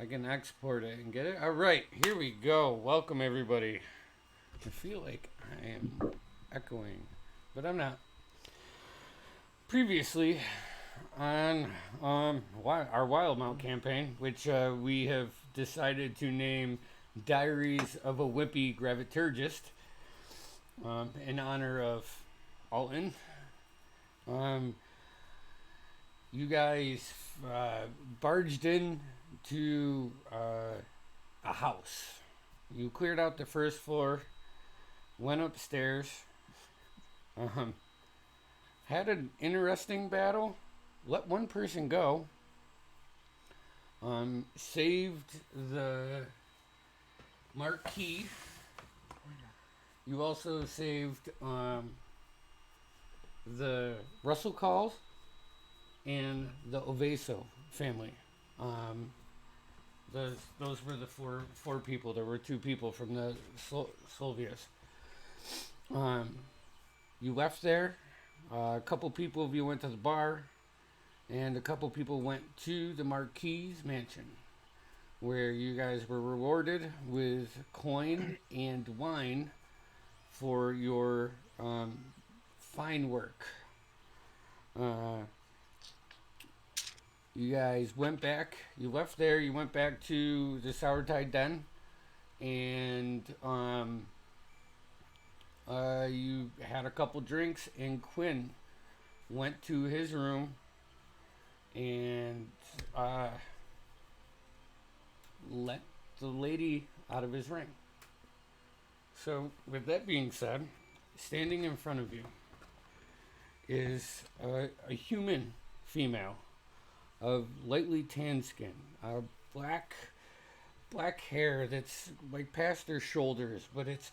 I can export it and get it. All right, here we go. Welcome everybody. I feel like I am echoing, but I'm not. Previously on our Wildemount campaign, which we have decided to name Diaries of a Wimpy Graviturgist, in honor of Alton. Um, you guys barged in to a house. You cleared out the first floor, went upstairs, um, had an interesting battle, let one person go, saved the marquee. You also saved the Russell Calls and the Ovaso family. Um, those were the four people. There were two people from the Solvius. Um, you left there. A couple people of you went to the bar, and a couple people went to the Marquis mansion, where you guys were rewarded with coin and wine for your fine work. You guys went back. You left there. You went back to the Sourtide Den, and you had a couple drinks. And Quinn went to his room and let the lady out of his ring. So, with that being said, standing in front of you is a human female of lightly tanned skin, black hair that's like past her shoulders, but it's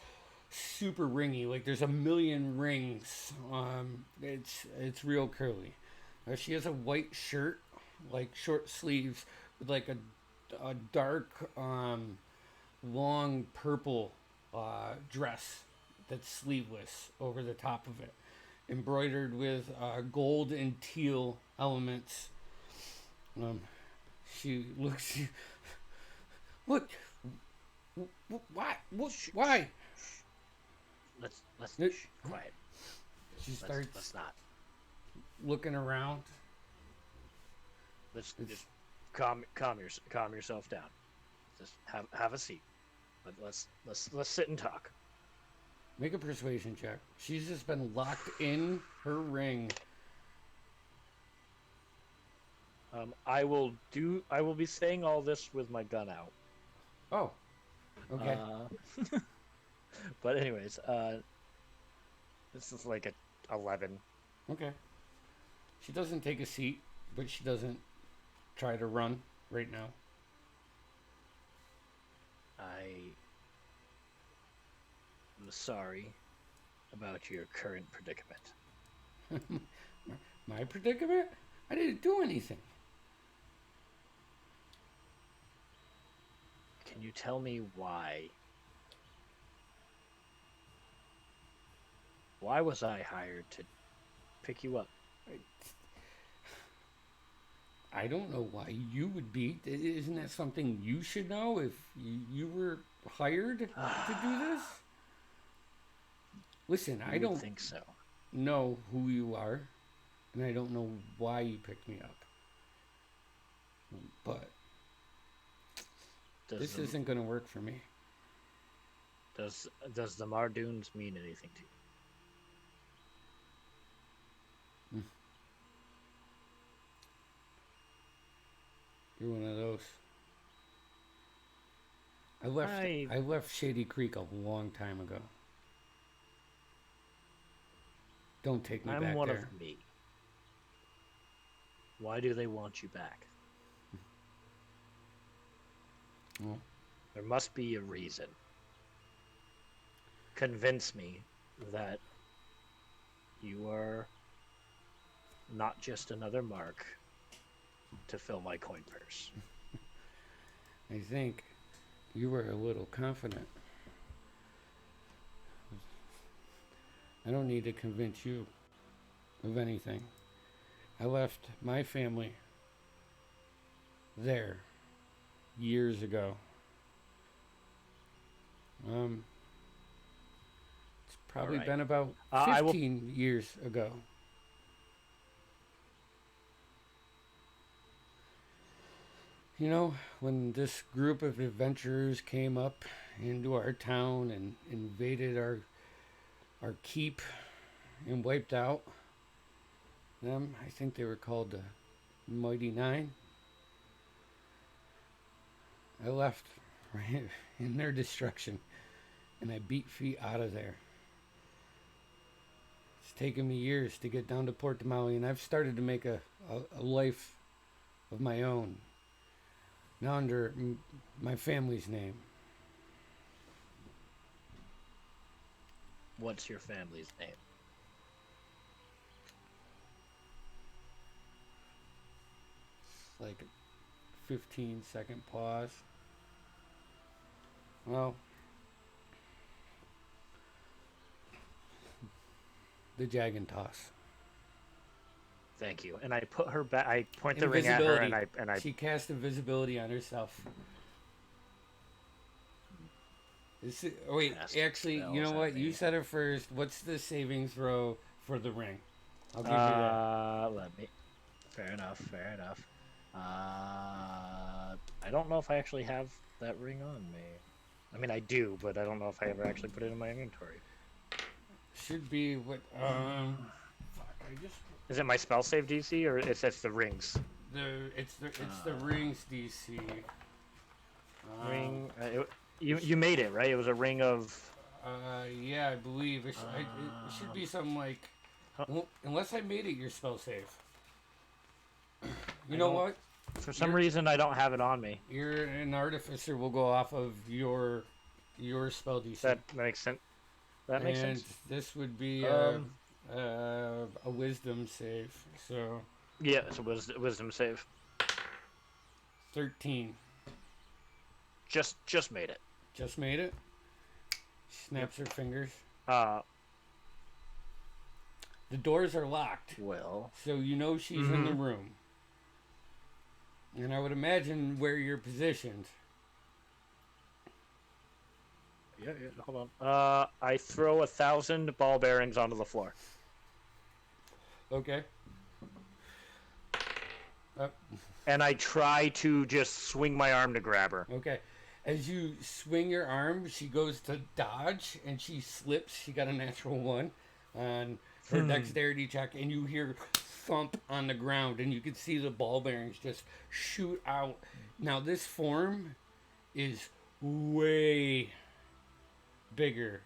super ringy. Like there's a million rings. It's real curly. She has a white shirt, like short sleeves, with like a dark, long purple dress that's sleeveless over the top of it, embroidered with gold and teal elements. Um, she looks. Look. Why? What? Why? Let's quiet. She starts. Let's not. Looking around. Let's just calm yourself down. Just have a seat. But let's sit and talk. Make a persuasion check. She's just been locked in her ring. I will be saying all this with my gun out. Oh. Okay. But anyways, this is like a 11. Okay. She doesn't take a seat, but she doesn't try to run right now. I am sorry about your current predicament. My predicament? I didn't do anything. Can you tell me why? Why was I hired to pick you up? I don't know why you would be. Isn't that something you should know if you were hired to do this? Listen, I don't think so. Know who you are, and I don't know why you picked me up. But this isn't going to work for me. Does the Mardunes mean anything to you? You're one of those. I left Shady Creek a long time ago. Don't take me back there. I'm one of me. Why do they want you back? Well, there must be a reason. Convince me that you are not just another mark to fill my coin purse. I think you were a little confident. I don't need to convince you of anything. I left my family there years ago. It's probably Alright. been about I will. 15 years ago. You know, when this group of adventurers came up into our town and invaded our keep and wiped out them, I think they were called the Mighty Nine. I left right in their destruction, and I beat feet out of there. It's taken me years to get down to Port Maui, and I've started to make a life of my own, now under my family's name. What's your family's name? Like a 15-second pause. Well, the Jagantoss. Thank you. And I put her back. I point the ring at her, and I. She cast invisibility on herself. Oh wait, actually, you know what? You said it first. What's the saving throw for the ring? I'll give you that. Let me. Fair enough. Fair enough. I don't know if I actually have that ring on me. I mean, I do, but I don't know if I ever actually put it in my inventory. Should be what? Fuck! I just. Is it my spell save DC or it's the rings? It's the rings DC. Ring. You made it, right? It was a ring of. Yeah, I believe it should be something like. Unless I made it your spell save. You know what? For some reason, I don't have it on me. You're an artificer. Will go off of your spell DC. That makes sense. That makes sense. This would be a wisdom save. So. Yeah, it's a wisdom save. 13. Just made it. Just made it. Snaps her fingers. The doors are locked. Well. So you know she's in the room. And I would imagine where you're positioned. Yeah, hold on. I throw 1,000 ball bearings onto the floor. Okay. And I try to just swing my arm to grab her. Okay. As you swing your arm, she goes to dodge, and she slips. She got a natural 1 on her dexterity check, and you hear thump on the ground, and you can see the ball bearings just shoot out. Now, this form is way bigger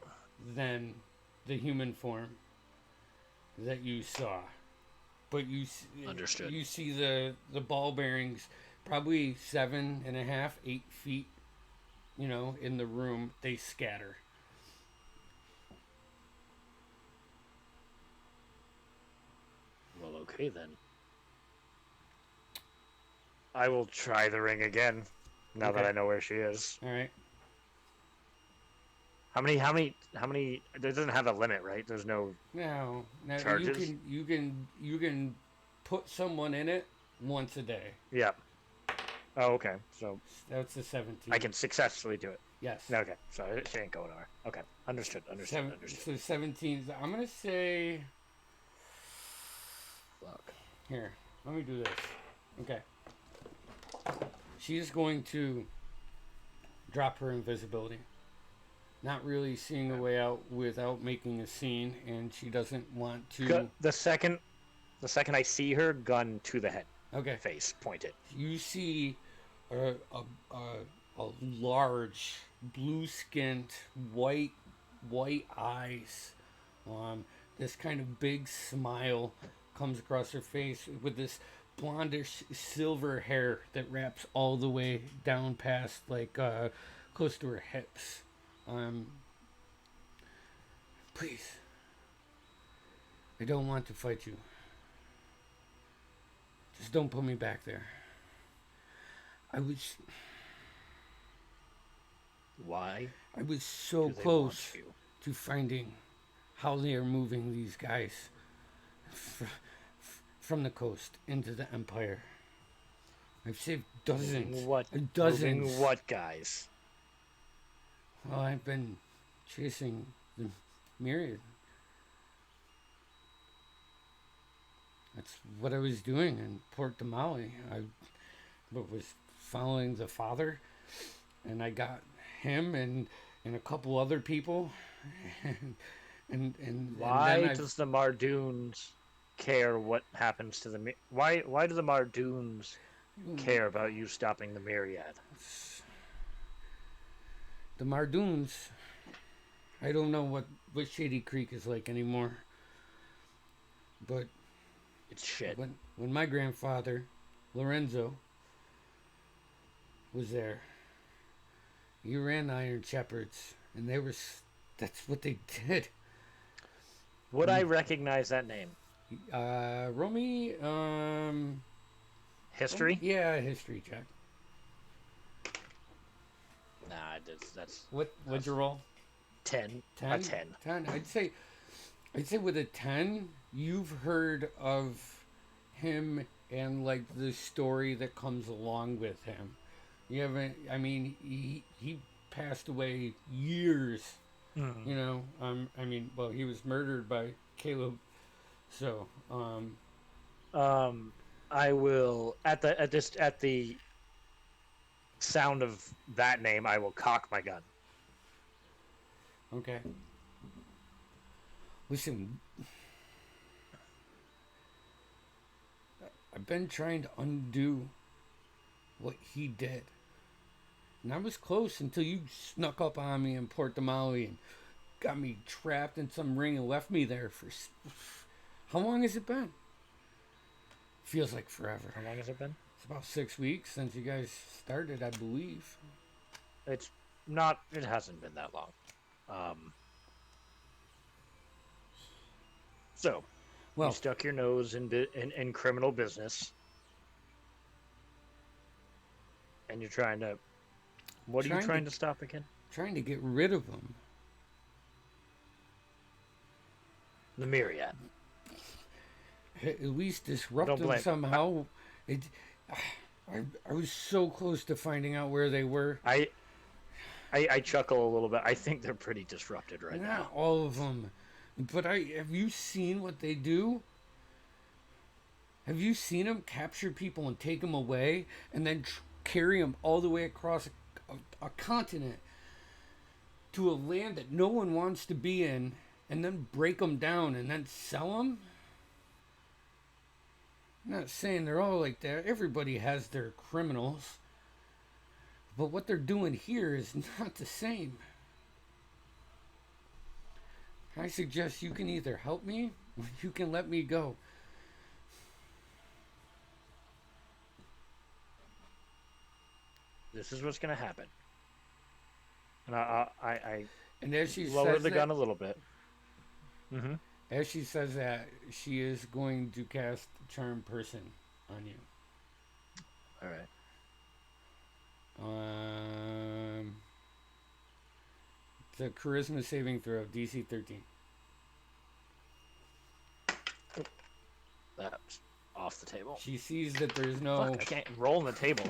than the human form that you saw. But Understood. You see the ball bearings probably 7.5, 8 feet, in the room. They scatter. Well, okay then. I will try the ring again, now that I know where she is. All right. How many? It doesn't have a limit, right? There's no. No. Charges? You can put someone in it once a day. Yeah. Oh, okay. So that's the 17. I can successfully do it. Yes. Okay. So she ain't going nowhere. Okay. Understood. So 17. I'm gonna say. Fuck. Here. Let me do this. Okay. She's going to drop her invisibility. Not really seeing a way out without making a scene, and she doesn't want to. The second I see her, gun to the head. Okay. Face pointed. You see a large, blue-skinned, white eyes. This kind of big smile comes across her face with this blondish silver hair that wraps all the way down past, close to her hips. Please. I don't want to fight you. Just don't put me back there. Why? I was so close to finding how they are moving these guys from the coast into the Empire. I've saved dozens. What? Dozens. Moving what, guys? Well, I've been chasing the myriad. That's what I was doing in Port Damali. I was following the father, and I got him and a couple other people, and Why then does the Mardoons care what happens to the why do the Mardoons care about you stopping the Myriad? the Mardoons. I don't know what Shady Creek is like anymore, but It's shit. when my grandfather, Lorenzo, was there, he ran Iron Shepherds, and that's what they did. Would I recognize that name? Romy, History? yeah, history check. Nah, that's What'd you roll? 10. 10? A 10. 10. I'd say with a 10, you've heard of him and like the story that comes along with him. You haven't. I mean, he passed away years. You know. I mean, well, he was murdered by Caleb. So. I will at the sound of that name, I will cock my gun. Okay. Listen. I've been trying to undo what he did. And I was close until you snuck up on me in Port Damali and got me trapped in some ring and left me there for... How long has it been? Feels like forever. How long has it been? It's about 6 weeks since you guys started, I believe. It's not. It hasn't been that long. So, Well, you stuck your nose in criminal business, and you're trying to. What are you trying to stop again? trying to get rid of him. The Myriad. At least disrupt them blame. somehow. I was so close to finding out where they were. I chuckle a little bit. I think they're pretty disrupted right Not now. all of them, but have you seen what they do? Have you seen them capture people and take them away, and then carry them all the way across a continent to a land that no one wants to be in, and then break them down and then sell them? I'm not saying they're all like that. Everybody has their criminals. But what they're doing here is not the same. I suggest you can either help me or you can let me go. This is what's going to happen. And I And as she lower says the gun that, a little bit. Mm-hmm. as she says that, she is going to cast Charm Person on you. All right. It's a charisma saving throw, DC 13. That's off the table. She sees that there's no. Fuck, I can't roll on the table.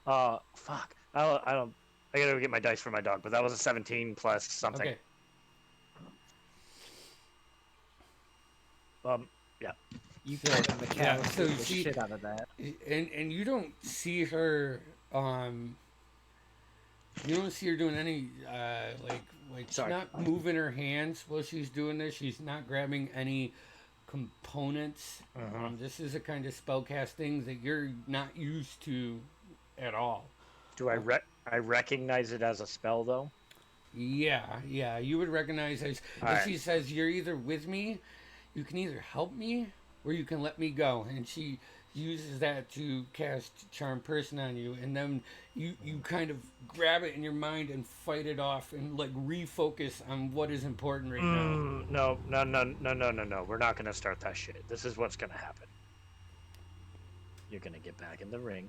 Fuck. I don't. I gotta go get my dice for my dog, but that was a 17 plus something. Okay. Yeah. You can Yeah, so the she- shit out of that. And you don't see her you don't see her doing any like she's Sorry. not moving her hands while she's doing this. She's not grabbing any components. This is a kind of spell casting that you're not used to at all. Do I recognize it as a spell though? Yeah, you would recognize as Alright. she says, you're either with me, you can either help me or you can let me go. And she uses that to cast Charm Person on you, and then you kind of grab it in your mind and fight it off and like refocus on what is important right now. No. We're not gonna start that shit. This is what's gonna happen. You're gonna get back in the ring,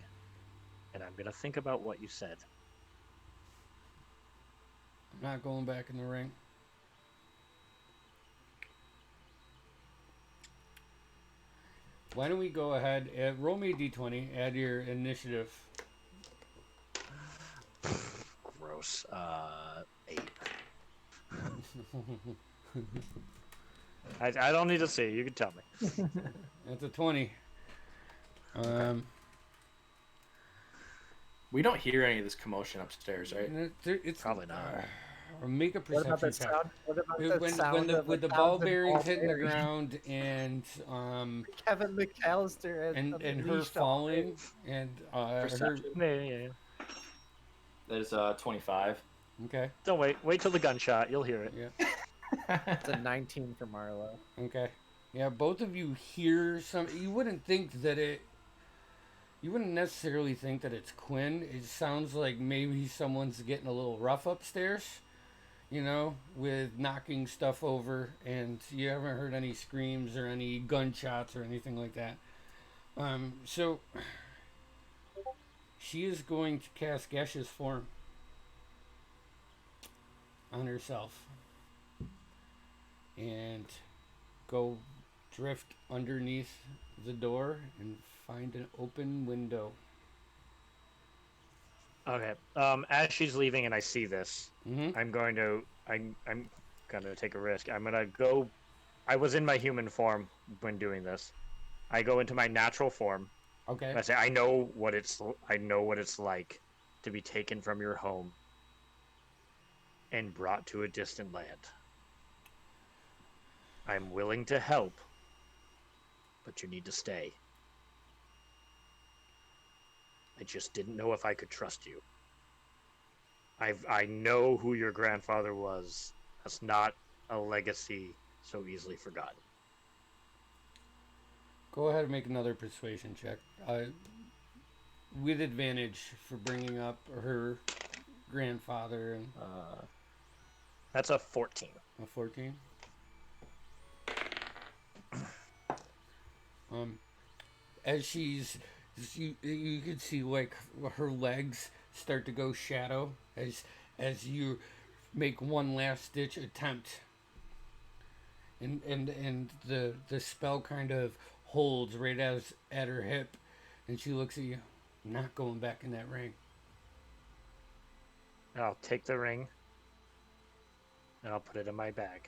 and I'm gonna think about what you said. I'm not going back in the ring. Why don't we go ahead and roll me a d20, add your initiative. Gross. 8. I don't need to see. You can tell me. That's a 20. We don't hear any of this commotion upstairs, right? It's Probably not. Or make a What about perception that check. sound? What about that sound of With a the ball thousand bearings ball hitting the bearings? ground and Kevin McAllister and her falling and her Perception. Yeah. That is 25. okay. Don't wait. Wait till the gunshot. You'll hear it. Yeah. It's a 19 for Marlo. Okay. Yeah, both of you hear some. You wouldn't think that it. You wouldn't necessarily think that it's Quinn. It sounds like maybe someone's getting a little rough upstairs, you know, with knocking stuff over, and you haven't heard any screams or any gunshots or anything like that. So she is going to cast gaseous form on herself and go drift underneath the door and find an open window. Okay. As she's leaving and I see this, Mm-hmm. I'm gonna take a risk. I'm gonna go. I was in my human form when doing this. I go into my natural form. Okay. I say, I know what it's like to be taken from your home and brought to a distant land. I'm willing to help, but you need to stay. I just didn't know if I could trust you. I know who your grandfather was. That's not a legacy so easily forgotten. Go ahead and make another persuasion check. With advantage for bringing up her grandfather and That's a 14. a 14. As you can see like her legs start to go shadow as you make one last ditch attempt, and the spell kind of holds right at her hip, and she looks at you. I'm not going back in that ring. And I'll take the ring and I'll put it in my bag.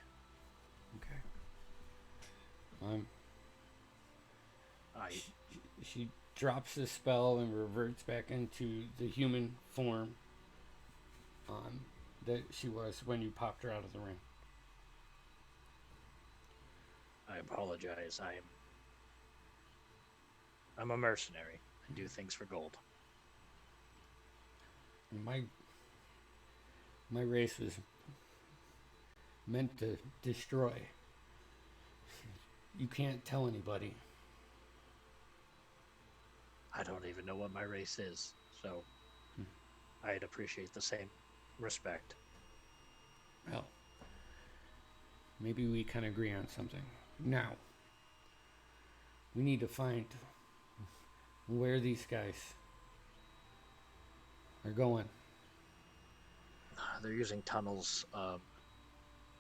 Okay. I She drops the spell and reverts back into the human form that she was when you popped her out of the ring. apologize. I'm a mercenary. I do things for gold. My race was meant to destroy. You can't tell anybody. I don't even know what my race is, so I'd appreciate the same respect. Well, maybe we can agree on something. Now, we need to find where these guys are going. They're using tunnels.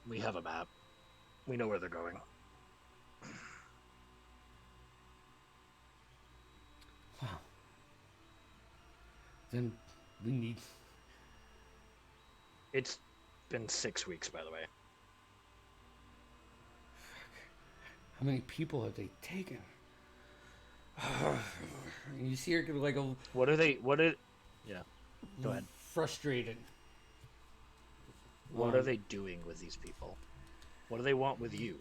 We have a map. We know where they're going. Wow. Then we need... It's been 6 weeks, by the way. How many people have they taken? You see her like a... Yeah. Go ahead. Frustrated. What are they doing with these people? What do they want with you?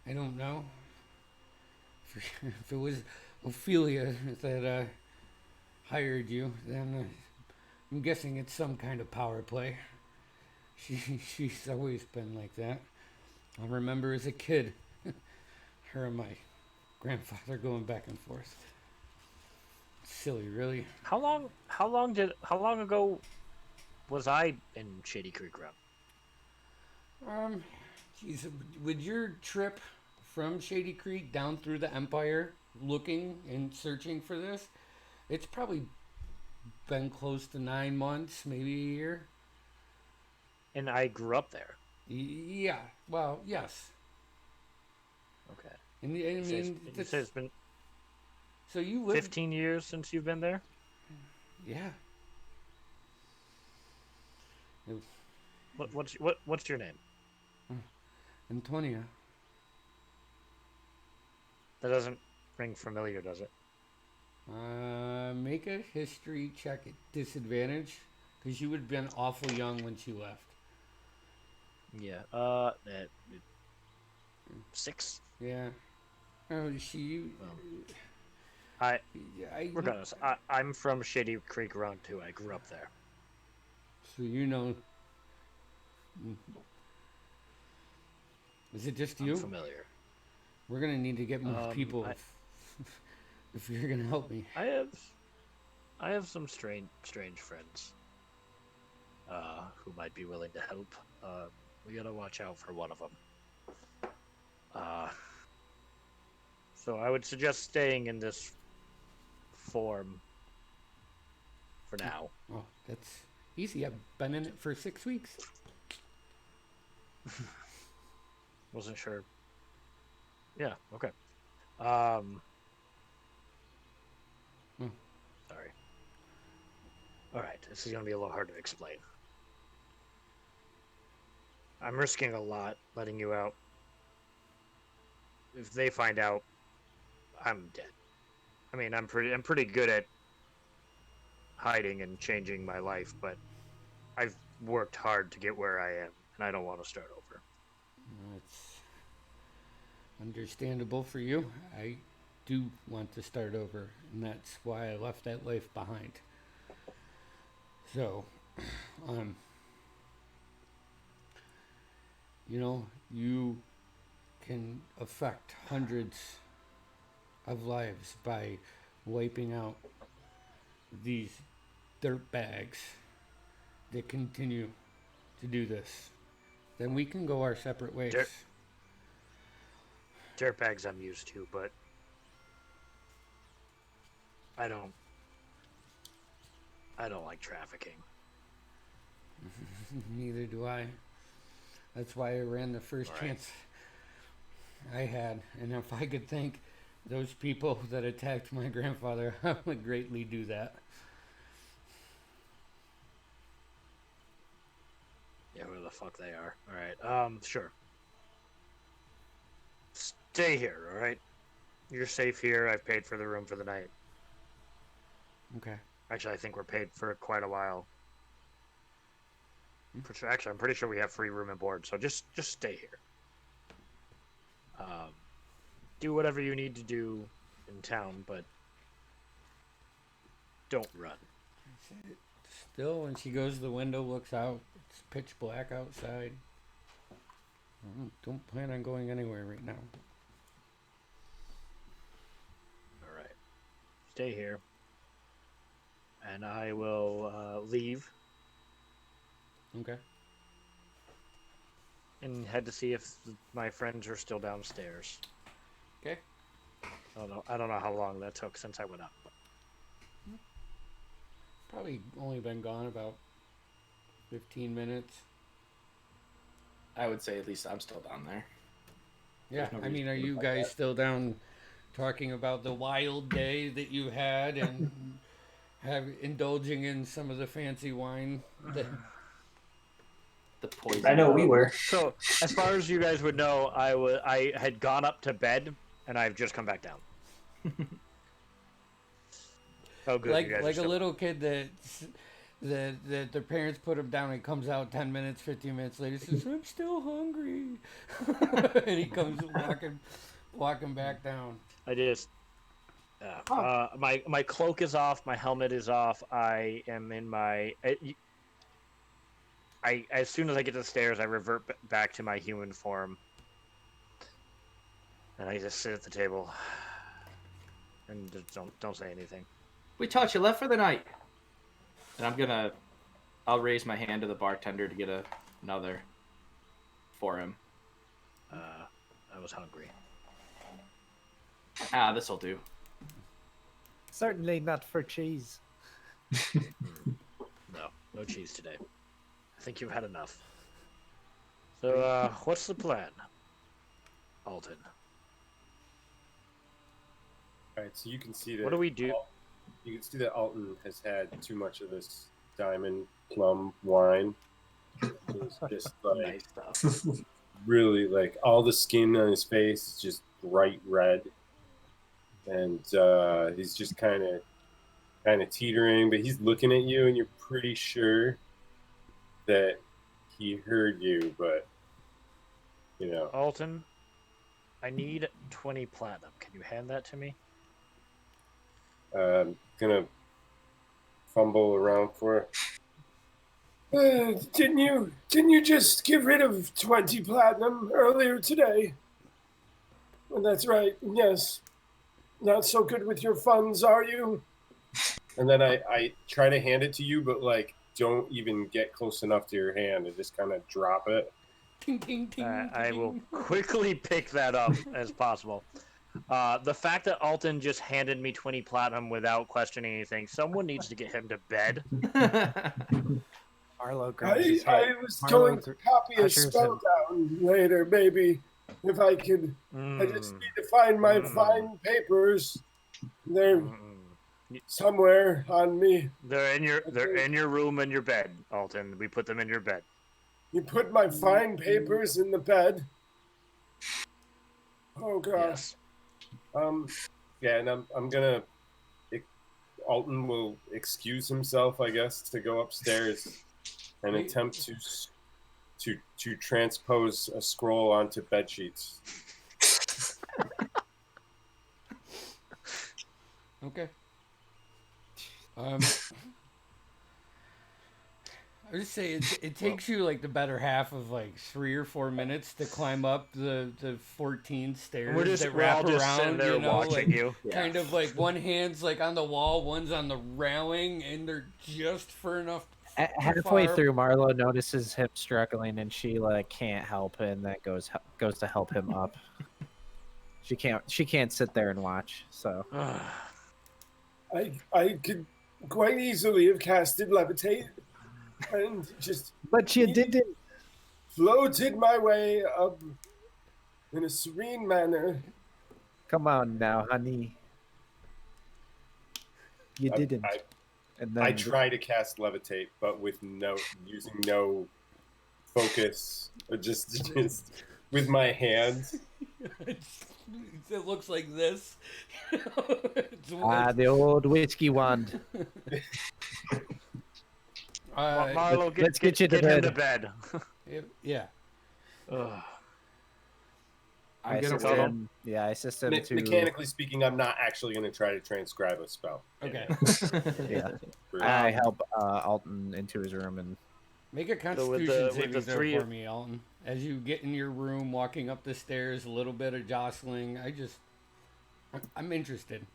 I don't know. If it was Ophelia that hired you, then I'm guessing it's some kind of power play. She's always been like that. I remember as a kid, her and my grandfather going back and forth. Silly, really. How long ago was I in Shady Creek Run? Geez, with your trip from Shady Creek down through the Empire, looking and searching for this, it's probably been close to 9 months, maybe a year. And I grew up there. Yeah, well, yes. Okay. And I You mean, say it's been so you live. 15 years since you've been there? Yeah. What's your name? Antonia. That doesn't ring familiar, does it? Make a history check at disadvantage, because you would have been awful young when she left. Yeah. 6. Yeah. Oh, she. I I. regardless, I'm from Shady Creek Run too. I grew up there. So you know. Is it just you? I'm familiar. We're gonna need to get more people if you're gonna help me. I have some strange friends who might be willing to help. We gotta watch out for one of them. So I would suggest staying in this form for now. Oh, that's easy. I've been in it for 6 weeks. Wasn't sure. Yeah. Okay. Sorry. All right. This is gonna be a little hard to explain. I'm risking a lot letting you out. If they find out, I'm dead. I mean, I'm pretty good at hiding and changing my life, but I've worked hard to get where I am, and I don't want to start over. It's understandable for you. I do want to start over, and that's why I left that life behind. So, you can affect hundreds of lives by wiping out these dirt bags that continue to do this. Then we can go our separate ways. Dirtbags I'm used to, but I don't like trafficking. Neither do I. That's why I ran the first chance I had. And if I could thank those people that attacked my grandfather, I would greatly do that. Yeah, who the fuck they are. Alright, sure. Stay here, alright? You're safe here. I've paid for the room for the night. Okay. Actually, I think we're paid for quite a while. Actually, I'm pretty sure we have free room and board, so just stay here. Do whatever you need to do in town, but don't run. Still, when she goes to the window, looks out, it's pitch black outside. Don't plan on going anywhere right now. Alright. Stay here. And I will leave Okay. and head to see if my friends are still downstairs. Okay. I don't know how long that took since I went up. Probably only been gone about 15 minutes. I would say at least I'm still down there. Yeah, no I mean, reason are to you look like guys that. still down talking about the wild day that you had and indulging in some of the fancy wine? The poison. I know we were. So, as far as you guys would know, I had gone up to bed and I've just come back down. Oh, good. like you guys are like a still... little kid that their parents put him down and comes out 10 minutes, 15 minutes later, says, I'm still hungry. And he comes walking back down. I just... my cloak is off, my helmet is off, I am in my... as soon as I get to the stairs, I revert back to my human form. And I just sit at the table. And just don't say anything. We taught you left for the night. And I'll raise my hand to the bartender to get another for him. I was hungry. This'll do. Certainly not for cheese. No cheese today. I think you've had enough. So, what's the plan, Alton? All right, so you can see that. What do we do? You can see that Alton has had too much of this diamond plum wine. It's just like Nice stuff. really like all the skin on his face is just bright red, and he's just kind of teetering, but he's looking at you, and you're pretty sure that he heard you, but you know. Alton, I need 20 platinum. Can you hand that to me? Gonna fumble around for it. Didn't you just get rid of 20 platinum earlier today? Well, that's right. Yes. Not so good with your funds, are you? And then I try to hand it to you, but like don't even get close enough to your hand and just kind of drop it. Ting, ting, ting, I will ting. quickly pick that up as possible. The fact that Alton just handed me 20 platinum without questioning anything, someone needs to get him to bed. Marlo grabs his head. I was Marlo going to copy a ushers spell him. down later, maybe, if I could. I just need to find my fine papers. They're somewhere on me. They're in your room and your bed, Alton. We put them in your bed. You put my fine papers in the bed. Oh gosh. Yes. Yeah, and I'm gonna. Alton will excuse himself, I guess, to go upstairs and attempt to transpose a scroll onto bed sheets. Okay. I would say it takes you like the better half of like 3 or 4 minutes to climb up the 14 stairs that We're all wrap just around, sitting there you know, watching like, you. kind of like one hand's like on the wall, one's on the railing, and they're just far enough. Halfway far- through, Marlo notices him struggling, and she like can't help it, and that goes to help him up. She can't sit there and watch. So I could quite easily have casted levitate and just but you didn't. floated my way up in a serene manner. Come on now, honey. You didn't. And then I try to cast levitate, but with using no focus, or just with my hands. It looks like this. the old whiskey wand. Marlo, let's get you to him bed. to bed. Yeah. I assist cuddle. him. Yeah, I assist him to. Mechanically speaking, I'm not actually going to try to transcribe a spell. Okay. Yeah, I help Alton into his room and. Make a with Constitution the saving three throw of- for me, Alton. As you get in your room, walking up the stairs, a little bit of jostling. I'm interested.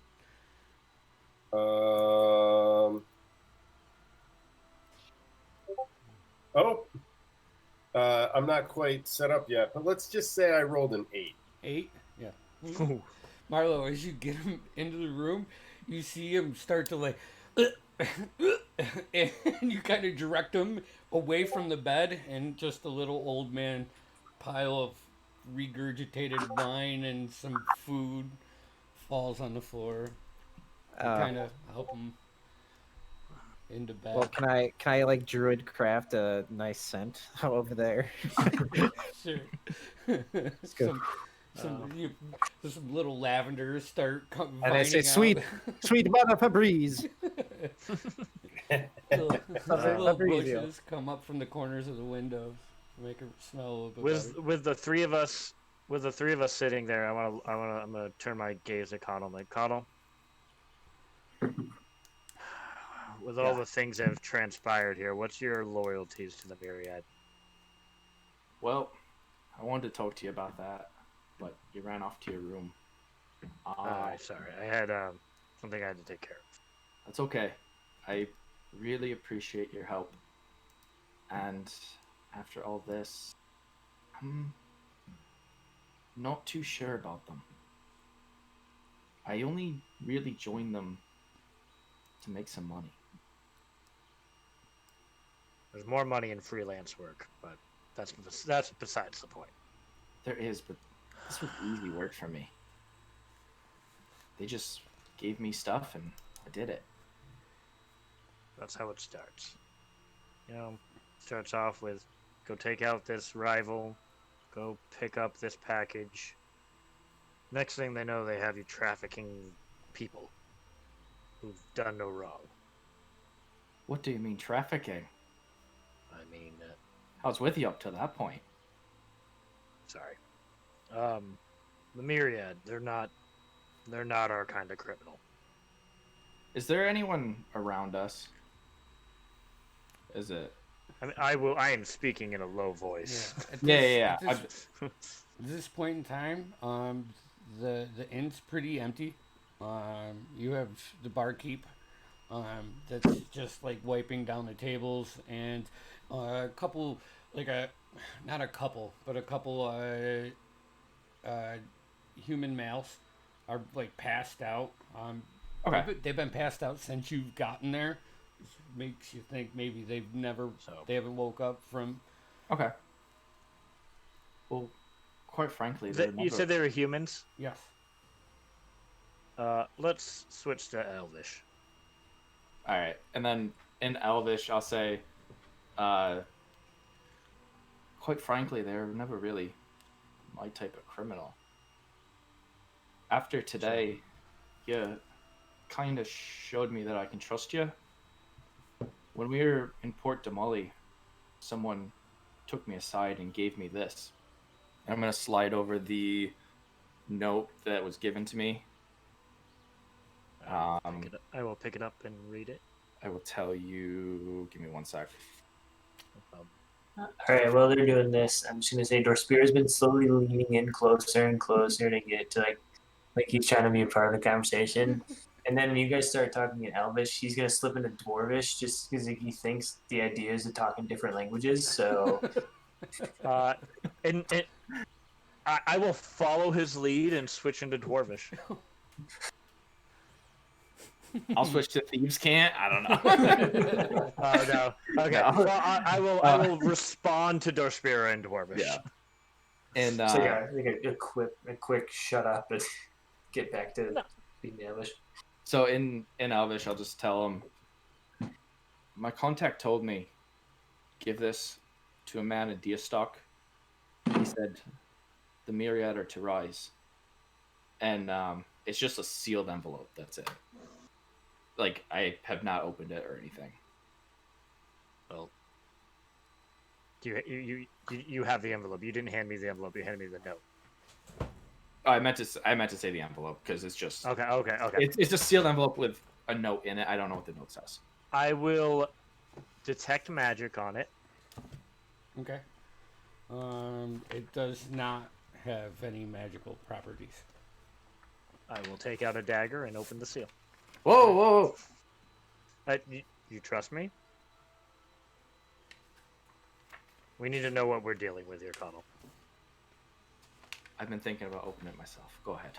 I'm not quite set up yet, but let's just say I rolled an 8. 8? Yeah. Marlo, as you get him into the room, you see him start to like, and you kind of direct him away from the bed, and just a little old man pile of regurgitated wine and some food falls on the floor. Kind of help him into bed. Well, can I like druid craft a nice scent over there? Sure. go. Some little lavenders start coming. And I say, sweet mother Febreze. little bushes come up from the corners of the windows, make it smell a little bit better. With the three of us sitting there, I'm gonna turn my gaze at Connell. Like, Connell, with all the things that have transpired here, what's your loyalties to the Myriad? Well, I wanted to talk to you about that, but you ran off to your room. Sorry, I had something I had to take care of. That's okay. I really appreciate your help. And after all this, I'm not too sure about them. I only really joined them to make some money. There's more money in freelance work, but that's besides the point. There is, but this was easy work for me. They just gave me stuff, and I did it. That's how it starts. You know, starts off with, go take out this rival, go pick up this package. Next thing they know, they have you trafficking people who've done no wrong. What do you mean trafficking? I mean, I was with you up to that point. sorry. The Myriad, they're not our kind of criminal. Is there anyone around us? Is it? I mean, I am speaking in a low voice. Yeah. At this point in time, the inn's pretty empty. You have the barkeep that's just like wiping down the tables, and a couple, not a couple, but a couple human males are like passed out. Okay. They've been passed out since you've gotten there. Which makes you think maybe they haven't woke up from. Okay. Well, quite frankly, You said they were humans? Yes. Let's switch to Elvish. All right, and then in Elvish, I'll say, quite frankly, they're never really my type of criminal. After today, you kind of showed me that I can trust you. When we were in Port Demoli, someone took me aside and gave me this. I'm going to slide over the note that was given to me. I will pick it up and read it. I will tell you. Give me 1 sec. No problem. All right, while they're doing this, I'm just gonna say Dorspira's been slowly leaning in closer and closer to get to like he's trying to be a part of the conversation. And then when you guys start talking in Elvish, he's gonna slip into Dwarvish just because he thinks the idea is to talk in different languages. So, And I will follow his lead and switch into Dwarvish. I'll switch to Thieves' Cant. I don't know. Oh no. Okay. No. Well, I will respond to Dorspira in Dwarvish. Yeah. And so yeah, like a quick shut up and get back to being Elvish. So in Elvish, I'll just tell him. My contact told me, give this to a man in Deerstock. He said, the Myriad are to rise, and it's just a sealed envelope. That's it. Like, I have not opened it or anything. Well, you have the envelope. You didn't hand me the envelope. You handed me the note. Oh, I meant to say the envelope because it's just Okay. It's a sealed envelope with a note in it. I don't know what the note says. I will detect magic on it. Okay. It does not have any magical properties. I will take out a dagger and open the seal. Whoa! You trust me? We need to know what we're dealing with here, Connell. I've been thinking about opening it myself. Go ahead.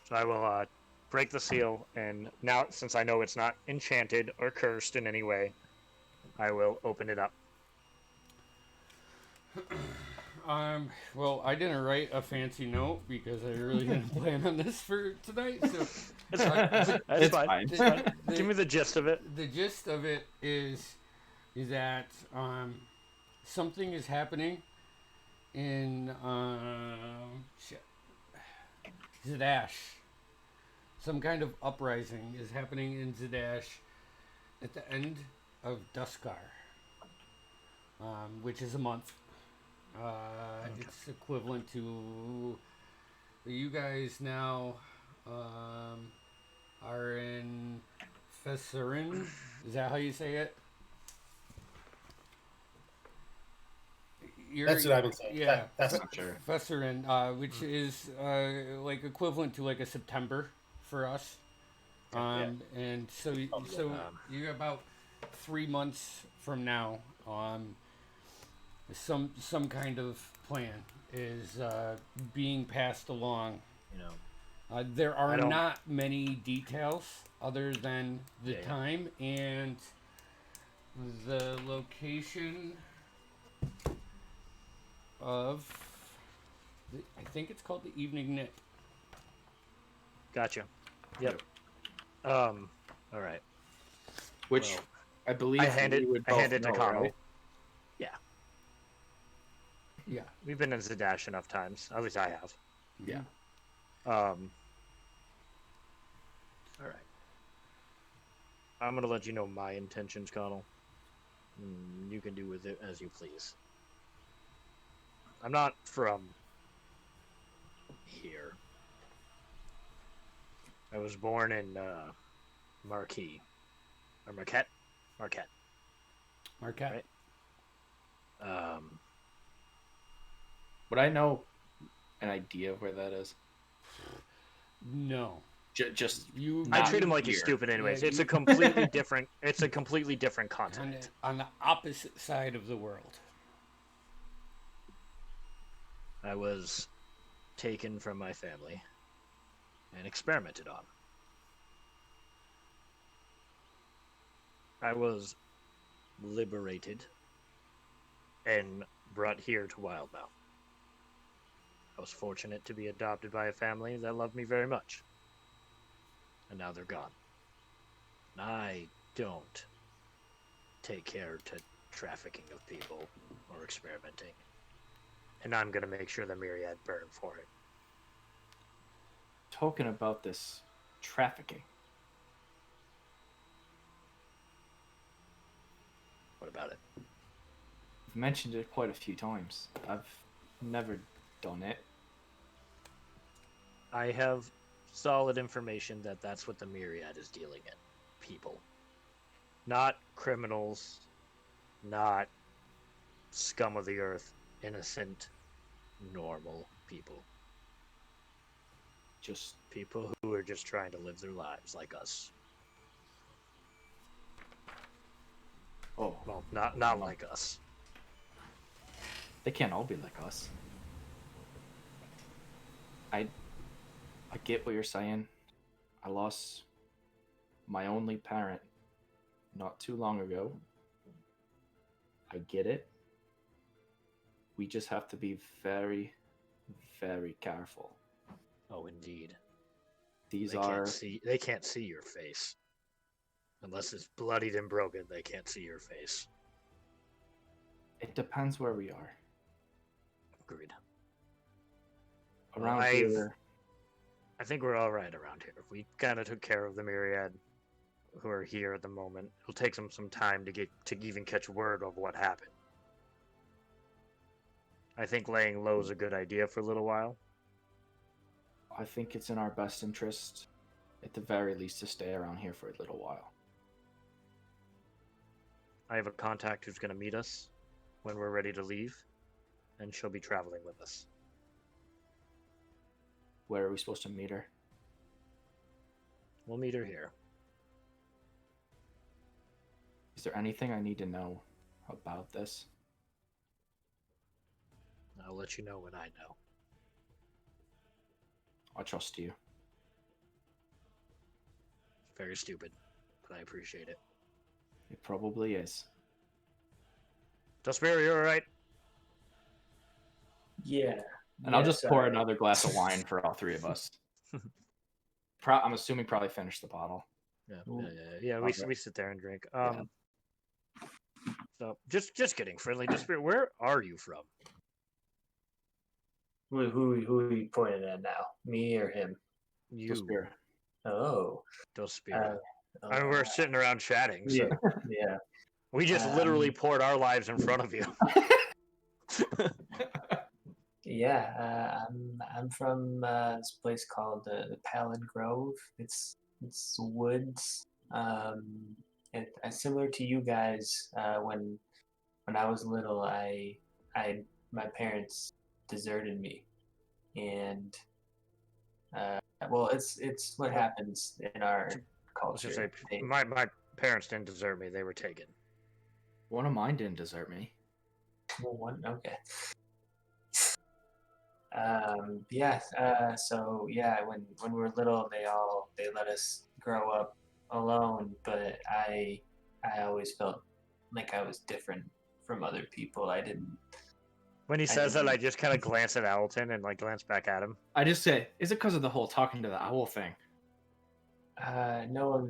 So I will break the seal, and now, since I know it's not enchanted or cursed in any way, I will open it up. Well, I didn't write a fancy note because I really didn't plan on this for tonight. So It's fine. Give me the gist of it. The gist of it is that something is happening in Zadash. Some kind of uprising is happening in Zadash at the end of Duskar, which is a month. Okay. It's equivalent to you guys now are in Fesserin. Is that how you say it? That's what I've been saying. Yeah, That's not sure. Fesserin, which is like equivalent to like a September for us. And so you're about 3 months from now. Some kind of plan is being passed along. You know, there are not many details other than the time and the location of. I think it's called the Evening Nip. Gotcha. Yep. All right. Which Well, I believe I hand it. we would I both hand it to know, Connell. right? Yeah, Yeah. we've been in Zadash enough times. At least I have. Yeah. All right. I'm gonna let you know my intentions, Connell. You can do with it as you please. I'm not from here. I was born in Marquis. Or Marquette? Marquette. Marquette. Right. Would I know an idea of where that is? No. Just You. I not treat him like he's here. stupid anyways. Yeah, it's a you- completely different it's a completely different on continent. the opposite side of the world. I was taken from my family and experimented on. I was liberated and brought here to Wildemount. I was fortunate to be adopted by a family that loved me very much. And now they're gone. And I don't take care to trafficking of people or experimenting. And I'm going to make sure the Myriad burn for it. Talking about this trafficking. What about it? I've mentioned it quite a few times. I've never done it. I have solid information that that's what the Myriad is dealing in. People. Not criminals, not scum of the earth, innocent, normal people. Just People who are just trying to live their lives like us. oh, Well, not like us. they can't all be like us. I get what you're saying. I lost my only parent not too long ago. I get it. We just have to be very, very careful. Oh, indeed. These They are can't see your face. Unless it's bloodied and broken, they can't see your face. it depends where we are. Agreed. Around I've- here, I think we're all right around here. We kind of took care of the Myriad who are here at the moment. It'll take them some time to even catch word of what happened. I think laying low is a good idea for a little while. I think it's in our best interest, at the very least, to stay around here for a little while. I have a contact who's going to meet us when we're ready to leave, and she'll be traveling with us. Where are we supposed to meet her? We'll meet her here. Is there anything I need to know about this? I'll let you know when I know. I trust you. Very stupid, but I appreciate it. It probably is. Dustberry, you alright? Yeah. And I'll Yeah, just pour sorry. another glass of wine for all three of us. I'm assuming probably finish the bottle. Yeah, Ooh. yeah. Okay. We sit there and drink. Yeah. So just getting friendly. Dustberry, where are you from? Who are you pointing at now? Me or him? You, Spirit. Oh. Dustberry. oh, I mean, we're sitting around chatting, so yeah. Yeah. we just literally poured our lives in front of you. Yeah. I'm from this place called the Palin Grove. It's woods. Similar to you guys. When I was little, my parents deserted me, and well, it's what happens in our I was culture. gonna say, my parents didn't desert me; they were taken. One of mine didn't desert me. Okay. Yeah. So yeah, when we were little, they let us grow up alone, but I always felt like I was different from other people. I When he says that, I just kind of glance at Alton and like glance back at him. I just say, is it because of the whole talking to the owl thing? No,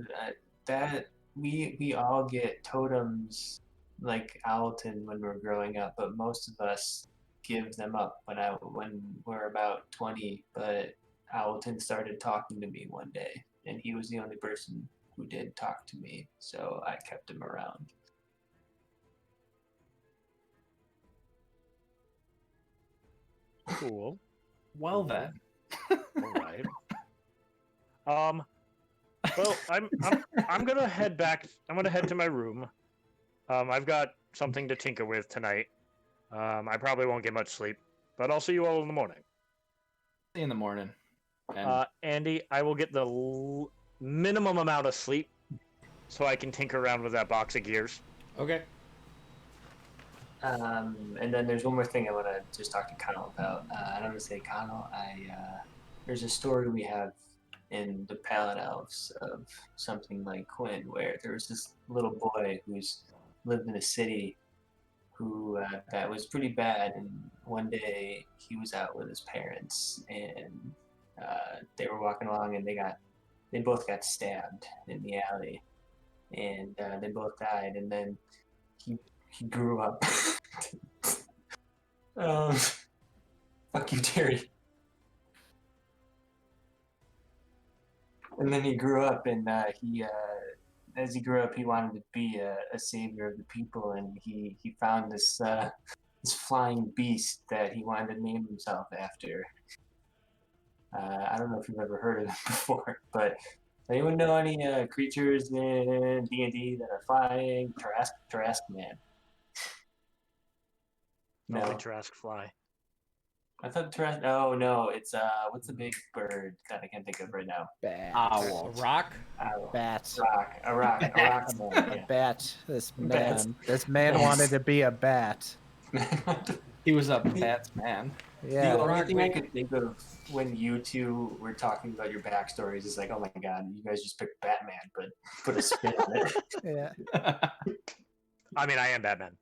that we all get totems like Alton when we're growing up, but most of us give them up when we're about 20. But Alton started talking to me one day, and he was the only person who did talk to me, so I kept him around. Cool. Well then. All right. Well, I'm gonna head back. I'm gonna head to my room. I've got something to tinker with tonight. I probably won't get much sleep, but I'll see you all in the morning. See you in the morning. And Andy, I will get the minimum amount of sleep so I can tinker around with that box of gears. Okay. And then there's one more thing I want to just talk to Connell about. I'm going to say, Connell, there's a story we have in the Palette Elves of something like Quinn, where there was this little boy who's lived in a city who that was pretty bad, and one day he was out with his parents, and they were walking along, and they both got stabbed in the alley, and they both died, and then he grew up. Fuck you, Terry. And then he grew up, and as he grew up, he wanted to be a savior of the people, and he found this flying beast that he wanted to name himself after. I don't know if you've ever heard of it before, but anyone know any creatures in D&D that are flying? Tarrasque Man. No. Only Tarrasque fly. I thought Tarrasque. Oh no, it's what's the big bird that I can't think of right now? Bat. owl. A rock? Owl. Bat. A rock. A Yeah. bat. This Bats. man Bats. wanted to be a bat. He was a bat's man. Yeah. The only thing I could think of when you two were talking about your backstories is like, oh my god, you guys just picked Batman, but put a spin on it. Yeah. I mean, I am Batman.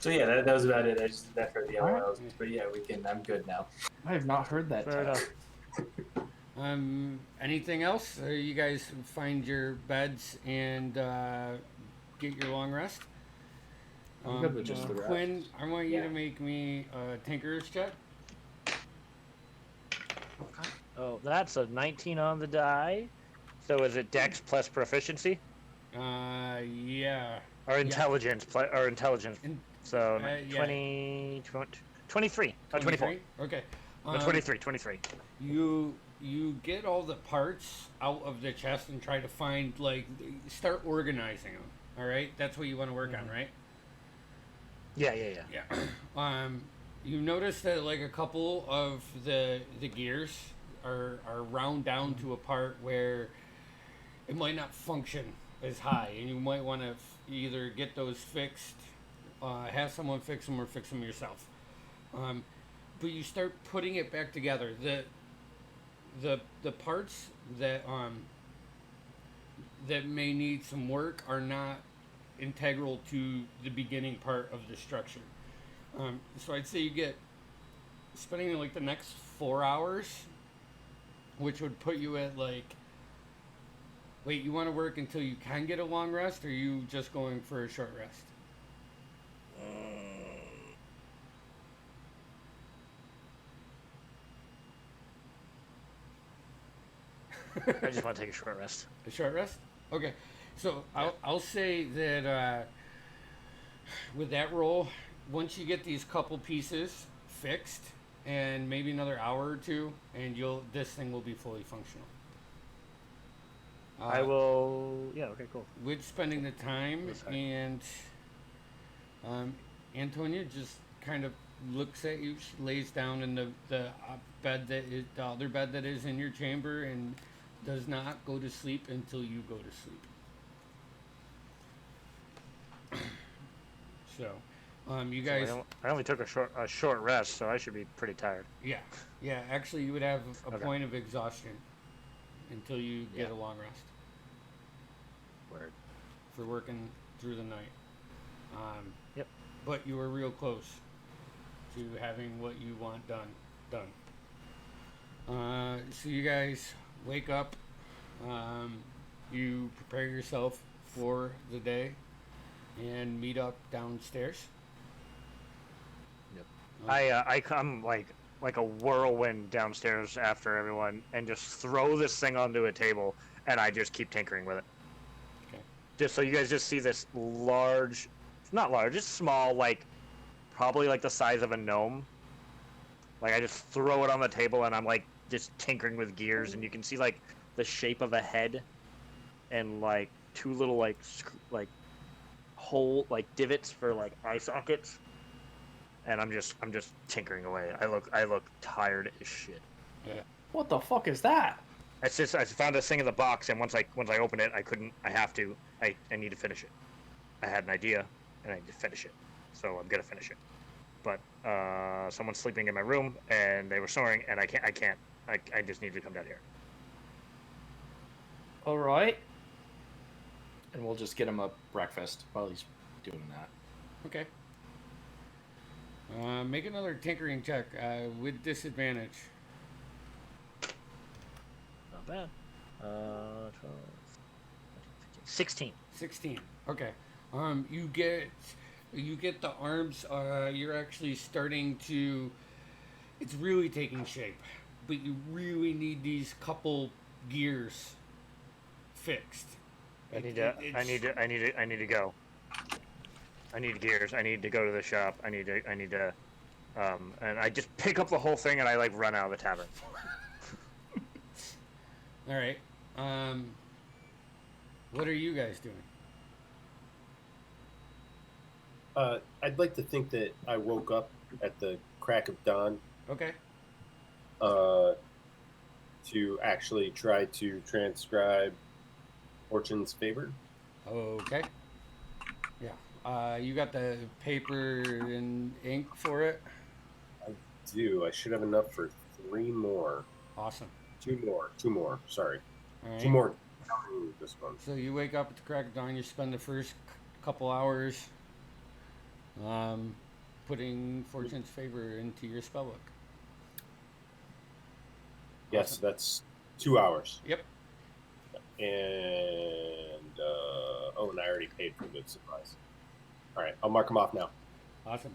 So yeah, that was about it. I just did that for the LOLs. But yeah, I'm good now. I have not heard that. Fair enough. Anything else? You guys find your beds and get your long rest. I'm good with just the rest. Quinn, I want you to make me a Tinker's check. Oh, that's a 19 on the die. So is it Dex plus proficiency? Yeah. Or intelligence or intelligence. So yeah. 23. Oh, 24. Okay. No, 23. You get all the parts out of the chest and try to find, like, start organizing them. All right? That's what you want to work on, right? Yeah. You notice that, like, a couple of the gears are round down to a part where it might not function as high, and you might want to either get those fixed, have someone fix them, or fix them yourself. But you start putting it back together. The parts that may need some work are not integral to the beginning part of the structure. So I'd say you get spending like the next 4 hours, which would put you at like. Wait, you want to work until you can get a long rest, or are you just going for a short rest? I just want to take a short rest. A short rest? Okay. So I'll say that with that roll, once you get these couple pieces fixed, and maybe another hour or two, and this thing will be fully functional. I will. Yeah. Okay. Cool. With spending the time, and Antonia just kind of looks at you. She lays down in the bed the other bed that is in your chamber, and does not go to sleep until you go to sleep. So, you guys. So I only took a short rest, so I should be pretty tired. Yeah. Actually, you would have a point of exhaustion until you get a long rest. Word. For working through the night. Yep. But you were real close to having what you want done. So you guys wake up. You prepare yourself for the day and meet up downstairs. Yep. Um, I come like a whirlwind downstairs after everyone and just throw this thing onto a table and I just keep tinkering with it. Okay. Just so you guys just see this large, not large, it's small, like probably like the size of a gnome. Like I just throw it on the table and I'm like just tinkering with gears and you can see like the shape of a head and like two little like hole like divots for like eye sockets. And I'm just tinkering away. I look tired as shit. What the fuck is that? It's just I found this thing in the box, and once I open it, I need to finish it. I had an idea, and I need to finish it, so I'm gonna finish it. But someone's sleeping in my room, and they were snoring, and I can't. I just need to come down here. All right. And we'll just get him a breakfast while he's doing that. Okay. Make another tinkering check with disadvantage. Not bad. 12, 16. 16. Okay. You get the arms. You're actually starting to. It's really taking shape, but you really need these couple gears fixed. I need to go. I need gears. I need to go to the shop. I need to, and I just pick up the whole thing and I like run out of the tavern. All right. What are you guys doing? I'd like to think that I woke up at the crack of dawn Okay. to actually try to transcribe Fortune's favor. Okay. Yeah. You got the paper and ink for it? I should have enough for 3 more. Awesome. 2 more. Sorry. All right. 2 more. This one. So you wake up at the crack of dawn. You spend the first couple hours putting Fortune's favor into your spellbook. Yes, Awesome. that's 2 hours. Yep. And and I already paid for good supplies. All right, I'll mark them off now. Awesome.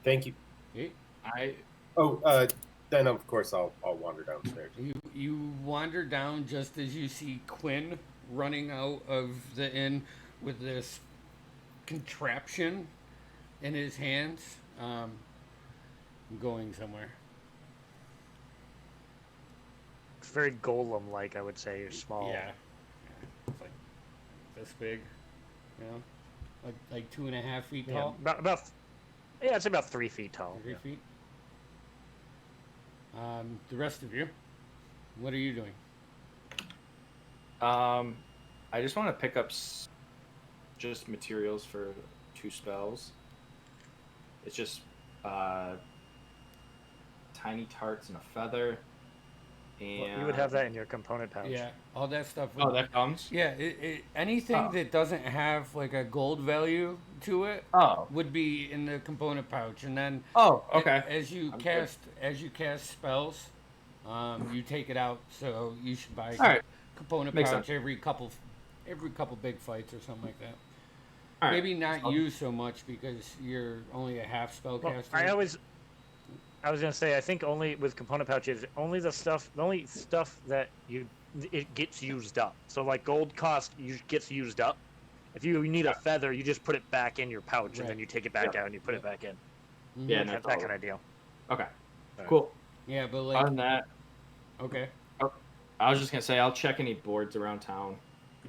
Thank you. Okay. Then of course I'll wander downstairs. You wander down just as you see Quinn running out of the inn with this contraption in his hands, going somewhere. It's very golem-like, I would say. You're small. Yeah. It's like this big, you know, like 2.5 feet Yeah, tall. it's about 3 feet tall. 3 feet. The rest of you, what are you doing? I just want to pick up just materials for 2 spells. It's just tiny tarts and a feather. And Well, you would have that in your component pouch. Yeah, all that stuff. Oh, that comes. Yeah, anything Oh. that doesn't have like a gold value to it Oh. would be in the component pouch, and then Oh. Okay. as you I'm cast spells, you take it out. So you should buy All right. component Makes pouch sense. every couple big fights or something like that. All right. Maybe not you so much because you're only a half spellcaster. Well, I was gonna say I think only with component pouches, only stuff that it gets used up. So like gold gets used up. If you need a feather, you just put it back in your pouch and then you take it back out and you put it back in. Mhm. Yeah, That kind of deal. Okay. Alright. Cool. Yeah, but Other like than that, okay, I was just gonna say I'll check any boards around town.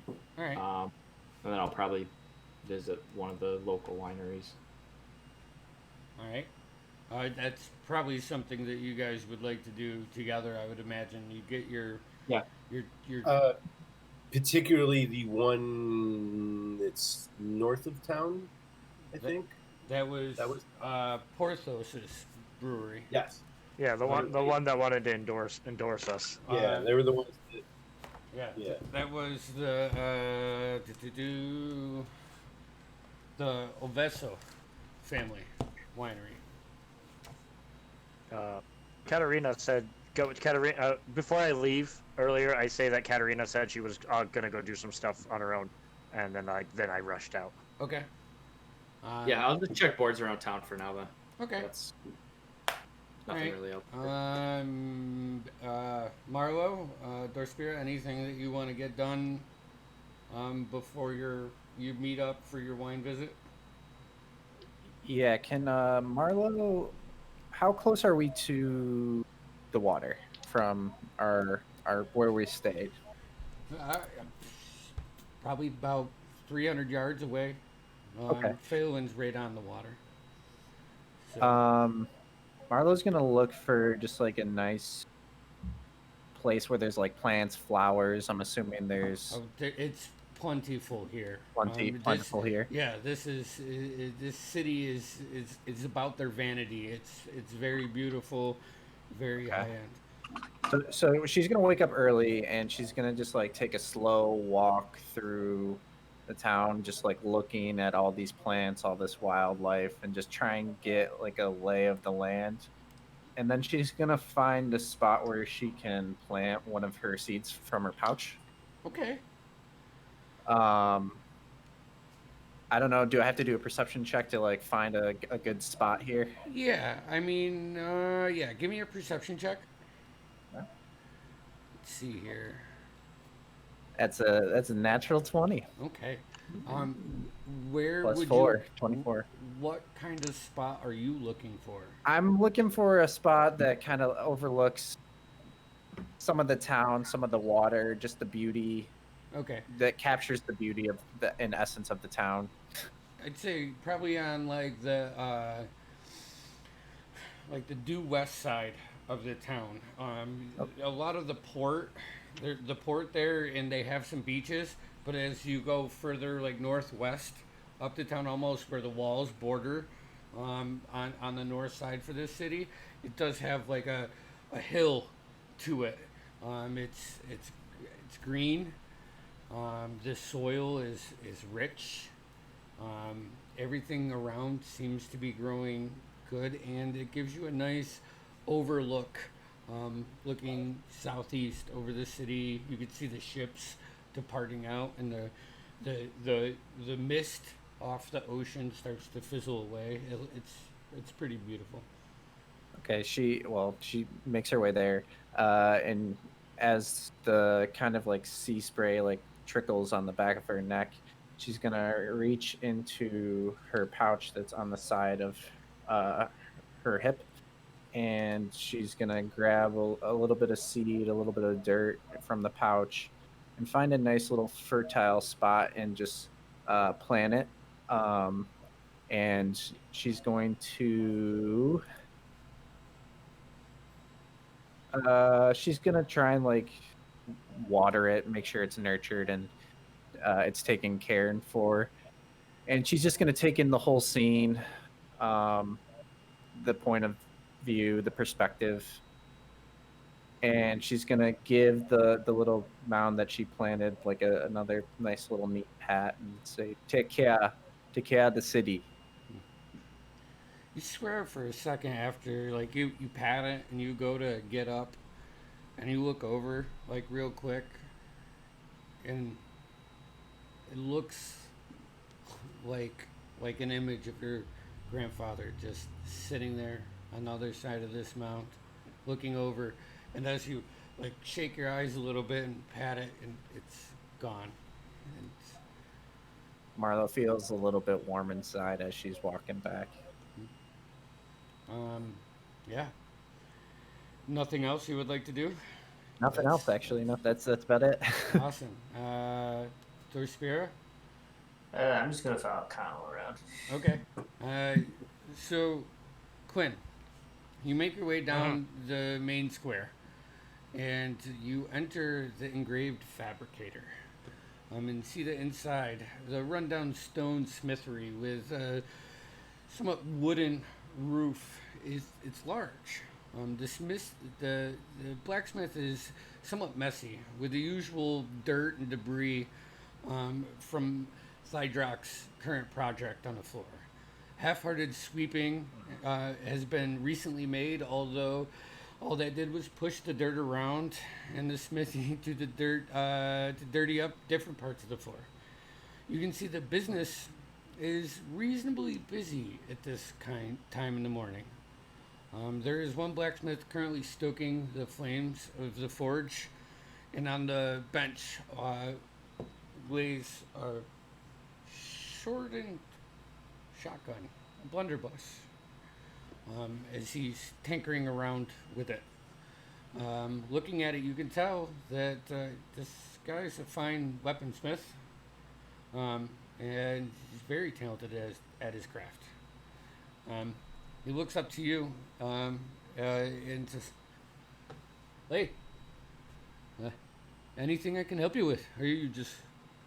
all right. And then I'll probably visit one of the local wineries. All right. That's probably something that you guys would like to do together. I would imagine you get your Particularly the one that's north of town, I think. that was That was- Porthos's brewery. Yes. Yeah, the one that wanted to endorse us. Yeah, they were the ones that. Yeah. Yeah. That was the the Oveso family winery. Katerina said, "Go with Katerina." Before I leave earlier, I say that Katerina said she was gonna go do some stuff on her own, and then I rushed out. Okay. Yeah, I'll just check boards around town for now then. Okay. That's All nothing right. really else. Marlo, Dorspira, anything that you want to get done before you meet up for your wine visit? Yeah, can Marlo? How close are we to the water from our where we stayed? Uh, Probably about 300 yards away. Okay. Phelan's right on the water. So, Marlo's gonna look for just like a nice place where there's like plants, flowers. I'm assuming there's it's plentiful here. plentiful here. Yeah, this city is about their vanity. It's very beautiful, very Okay. high end. So she's gonna wake up early and she's gonna just like take a slow walk through the town, just like looking at all these plants, all this wildlife, and just try and get like a lay of the land. And then she's gonna find a spot where she can plant one of her seeds from her pouch. Okay. Um, I don't know. Do I have to do a perception check to like find a good spot here? Yeah, I mean, yeah. Give me a perception check. Yeah. Let's see here. That's a natural 20. Okay. Where Plus would 4, you? 24. What kind of spot are you looking for? I'm looking for a spot that kind of overlooks some of the town, some of the water, just the beauty Okay. that captures the beauty of the in essence of the town. I'd say probably on like the due west side of the town. A lot of the port, the port there, and they have some beaches. But as you go further, like northwest up the town, almost where the walls border, on the north side for this city, it does have like a hill to it. It's green. The soil is rich. Everything around seems to be growing good, and it gives you a nice overlook. Looking southeast over the city, you could see the ships departing out, and the mist off the ocean starts to fizzle away. It's pretty beautiful. Okay, she makes her way there, and as the kind of like sea spray like trickles on the back of her neck, she's gonna reach into her pouch that's on the side of uh, her hip, and she's gonna grab a little bit of seed, a little bit of dirt from the pouch, and find a nice little fertile spot and just plant it. And she's going to she's gonna try and like water it, make sure it's nurtured and it's taken care and for. And she's just gonna take in the whole scene, the point of view, the perspective, and she's gonna give the little mound that she planted like another nice little neat pat and say, take care of the city." You swear for a second after, like you pat it and you go to get up, and you look over like real quick, and it looks like an image of your grandfather just sitting there on the other side of this mount, looking over, and as you like shake your eyes a little bit and pat it, and it's gone. And Marlo feels a little bit warm inside as she's walking back. yeah. Nothing else you would like to do? Nothing else, actually. No, that's about it. Awesome. Dorspira? I'm just gonna follow Connell around. Okay. So, Quinn, you make your way down the main square, and you enter the engraved fabricator. And see the inside, the rundown stone smithery with a somewhat wooden roof. It's large. The blacksmith is somewhat messy with the usual dirt and debris from Thydrock's current project on the floor. Half-hearted sweeping has been recently made, although all that did was push the dirt around and the smithy to the dirt to dirty up different parts of the floor. You can see the business is reasonably busy at this time in the morning. There is one blacksmith currently stoking the flames of the forge, and on the bench lays a shortened shotgun, a blunderbuss, as he's tinkering around with it. Looking at it, you can tell that this guy's a fine weaponsmith, and he's very talented at his craft. He looks up to you and says, "Hey, anything I can help you with? Or are you just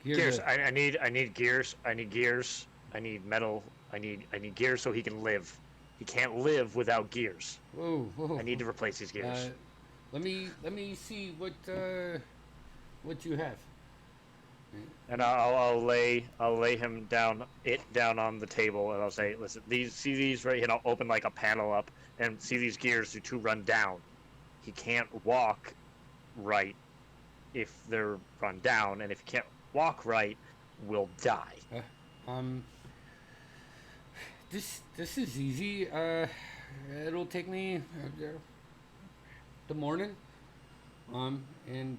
here Gears. to-" I need gears. I need gears. I need metal. I need gears so he can live. He can't live without gears. Whoa, whoa. I need to replace these gears. Let me see what you have. And I'll lay him down on the table, and I'll say, listen, these right here. And I'll open like a panel up and see these gears to run down. He can't walk right if they're run down, and if he can't walk right, we'll die. This is easy. It'll take me the morning. And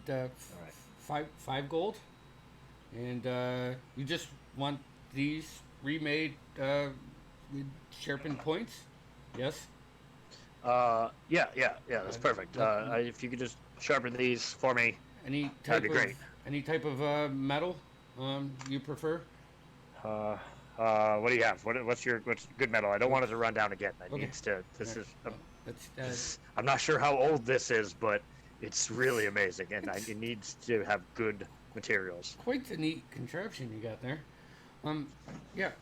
five gold. And you just want these remade with sharpened points? Yes. Yeah, that's perfect. If you could just sharpen these for me, Any that'd type be of great. any type of metal you prefer? What do you have? What's good metal? I don't want it to run down again. I'm not sure how old this is, but it's really amazing, and it needs to have good materials. Quite a neat contraption you got there. Yeah,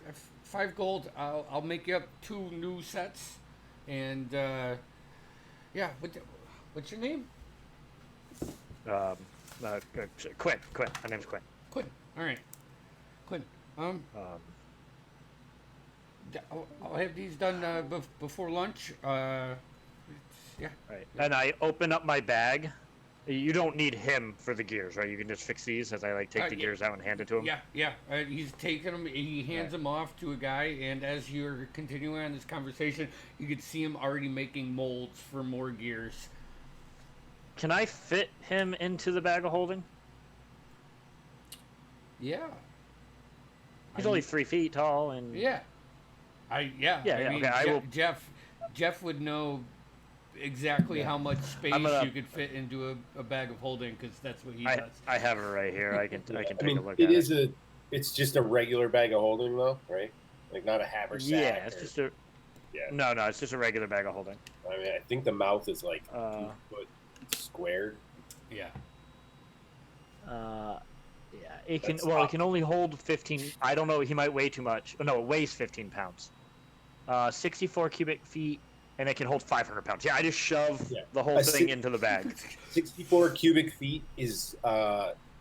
5 gold. I'll make you up 2 new sets, and yeah. What's your name? Quinn. My name's Quinn. Quinn. All right, Quinn. I'll have these done before lunch. Yeah. Right. And I open up my bag. You don't need him for the gears, right? You can just fix these as I take the gears out and hand it to him. Yeah. He's taking them. He hands them off to a guy, and as you're continuing on this conversation, you can see him already making molds for more gears. Can I fit him into the bag of holding? Yeah. He's only 3 feet tall, and Yeah. I mean, okay, Jeff would know exactly how much space you could fit into a bag of holding, because that's what he does. I have it right here. I can take a look it at is it. It's just a regular bag of holding, though, right? Like not a haversack. Yeah, it's just a. Yeah. No, it's just a regular bag of holding. I mean, I think the mouth is like 2 foot squared. Yeah. Yeah, it can. It can only hold 15. I don't know. He might weigh too much. Oh, no, it weighs 15 pounds. 64 cubic feet, and it can hold 500 pounds. Yeah, I just shove the whole thing into the bag. 64 cubic feet is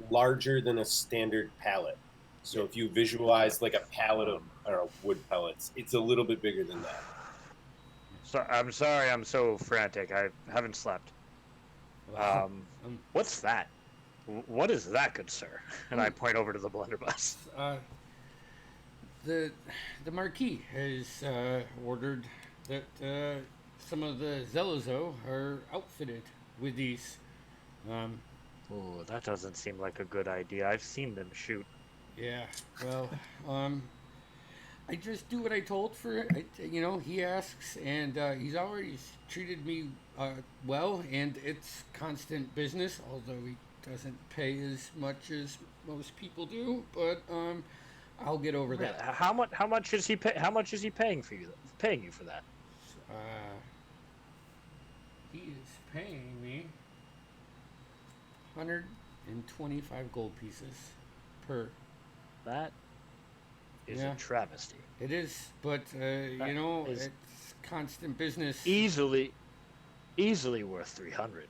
larger than a standard pallet. So if you visualize like a pallet of wood pellets, it's a little bit bigger than that. So I'm sorry, I'm so frantic. I haven't slept. What's that? What is that, good sir? And I point over to the blunderbuss. The Marquis has ordered that some of the Zelozo are outfitted with these. Oh, that doesn't seem like a good idea. I've seen them shoot. Yeah, well, I just do what I told for it. He asks, and he's always treated me well, and it's constant business, although he doesn't pay as much as most people do, but I'll get over that. How much is he paying for you? Paying you for that? He is paying me 125 gold pieces per. That is a travesty. It is, but is it's constant business. Easily worth 300.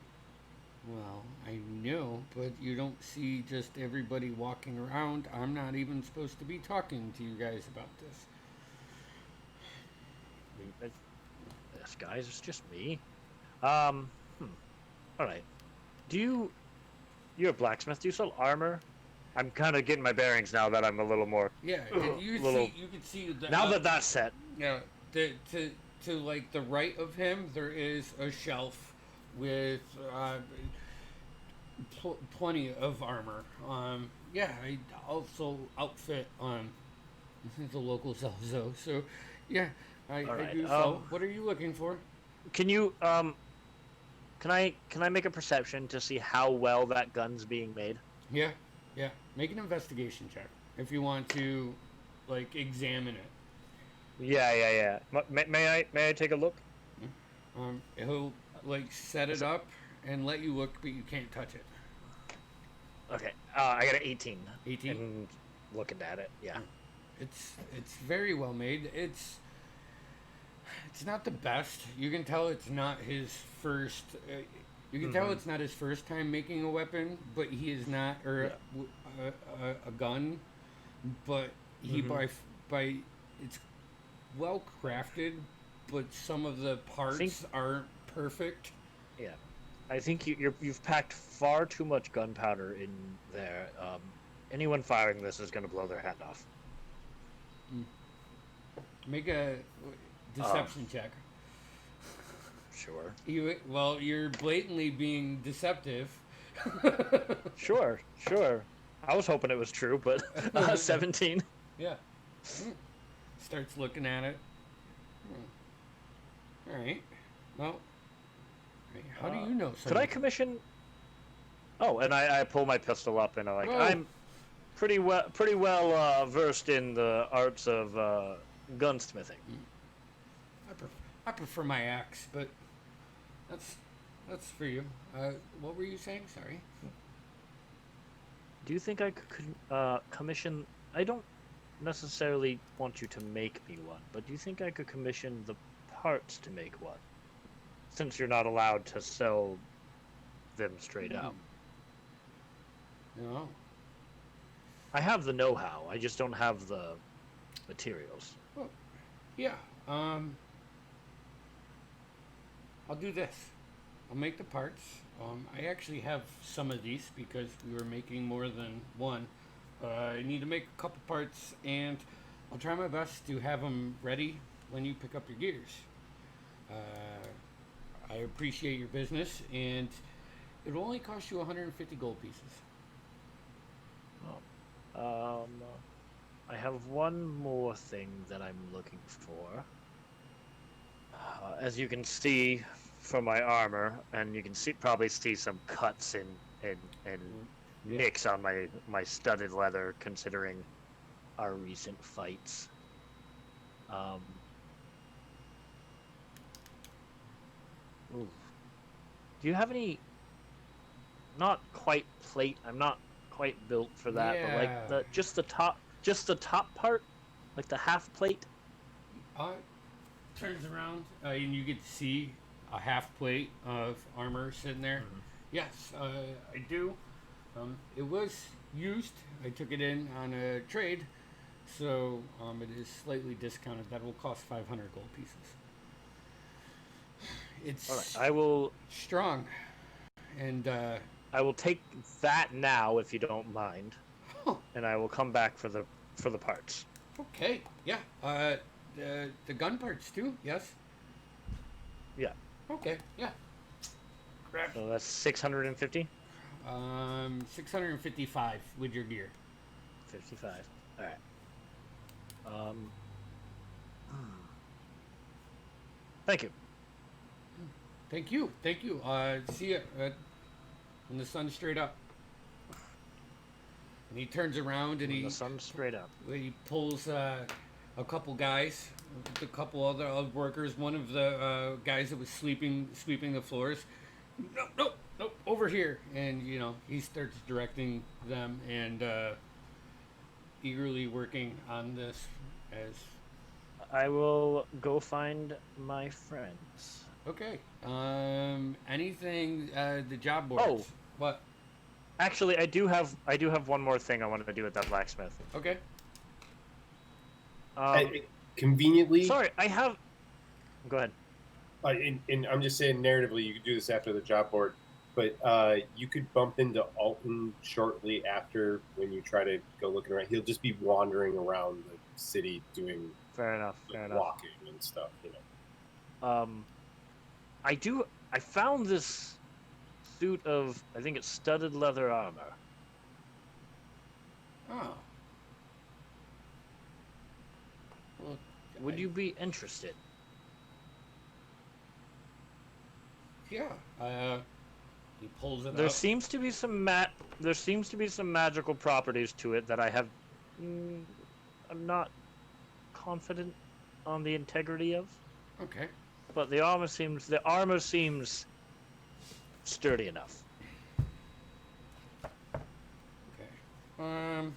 Well, I know, but you don't see just everybody walking around. I'm not even supposed to be talking to you guys about this. This guys, it's just me. Um, all right. Do you? You're a blacksmith. Do you sell armor? I'm kind of getting my bearings now that I'm a little more. Yeah, you Little. see, you can see the Now that that's set. yeah, to like the right of him, there is a shelf with plenty of armor. Yeah, I also outfit the local Zelzo. So, yeah, I All right. do sell. What are you looking for? Can you can I make a perception to see how well that gun's being made? Yeah, yeah. Make an investigation check if you want to, like, examine it. Yeah. May I take a look? He'll like set it up and let you look, but you can't touch it. Okay. I got an 18. 18. And looking at it, yeah. It's very well made. It's not the best. You can tell it's not his first. You can tell it's not his first time making a weapon, but he is not, or a gun. But he by it's well crafted, but some of the parts aren't perfect. Yeah. I think you've packed far too much gunpowder in there. Anyone firing this is going to blow their hand off. Make a deception check. Sure. You're blatantly being deceptive. Sure. I was hoping it was true, but 17. Yeah. Starts looking at it. All right. Well, how do you know? Could I commission? Oh, and I pull my pistol up and I'm pretty well versed in the arts of gunsmithing. I prefer my axe, but that's for you. What were you saying? Sorry. Do you think I could commission? I don't necessarily want you to make me one, but do you think I could commission the parts to make one? Since you're not allowed to sell them straight out. No. I have the know-how. I just don't have the materials. Well, yeah. I'll do this. I'll make the parts. I actually have some of these because we were making more than one. I need to make a couple parts, and I'll try my best to have them ready when you pick up your gears. I appreciate your business, and it will only cost you 150 gold pieces. I have one more thing that I'm looking for. As you can see from my armor, and you can probably see some cuts and nicks on my studded leather, considering our recent fights. Do you have any? Not quite plate. I'm not quite built for that, but like just the top part, like the half plate. Turns around, and you get to see a half plate of armor sitting there. Yes, I do. It was used. I took it in on a trade, so it is slightly discounted. That will cost 500 gold pieces. It's all right. I will strong, and I will take that now if you don't mind, and I will come back for the parts. Okay. Yeah. The gun parts too. Yes. Yeah. Okay. Yeah. Grab. So that's 650. 655 with your gear. 55. All right. Thank you. Thank you. See you when the sun's straight up. And he turns around and the sun's straight up. He pulls a couple guys, a couple other workers. One of the guys that was sweeping the floors. No, over here. And he starts directing them and eagerly working on this as. I will go find my friends. Okay. Anything? The job boards. Oh. What? Actually, I do have one more thing I wanted to do with that blacksmith. Okay. Conveniently, Sorry, I have. Go ahead. and I'm just saying narratively, you could do this after the job board, but you could bump into Alton shortly after when you try to go looking around. He'll just be wandering around the city doing Fair enough. walking and stuff. You know. I found this suit of, I think it's studded leather armor. Oh. Well, Would you be interested? Yeah. He pulls it There up. seems to be some magical properties to it that I have. I'm not confident on the integrity of. Okay. But the armor seems sturdy enough. Okay.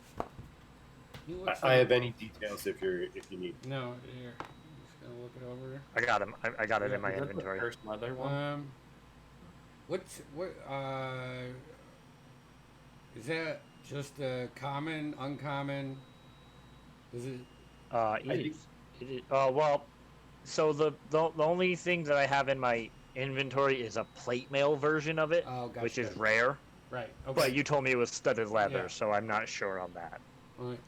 He looks I like- have any details if you need. No, here. I'm just gonna look it over. I got him. I got it Yeah, in my Is that the inventory. first leather one? What is that just a common, uncommon? Is it It is. Well, so the only thing that I have in my inventory is a plate mail version of it, oh gotcha. which is rare. Right. Okay. But you told me it was studded leather, Yeah. so I'm not sure on that. All right.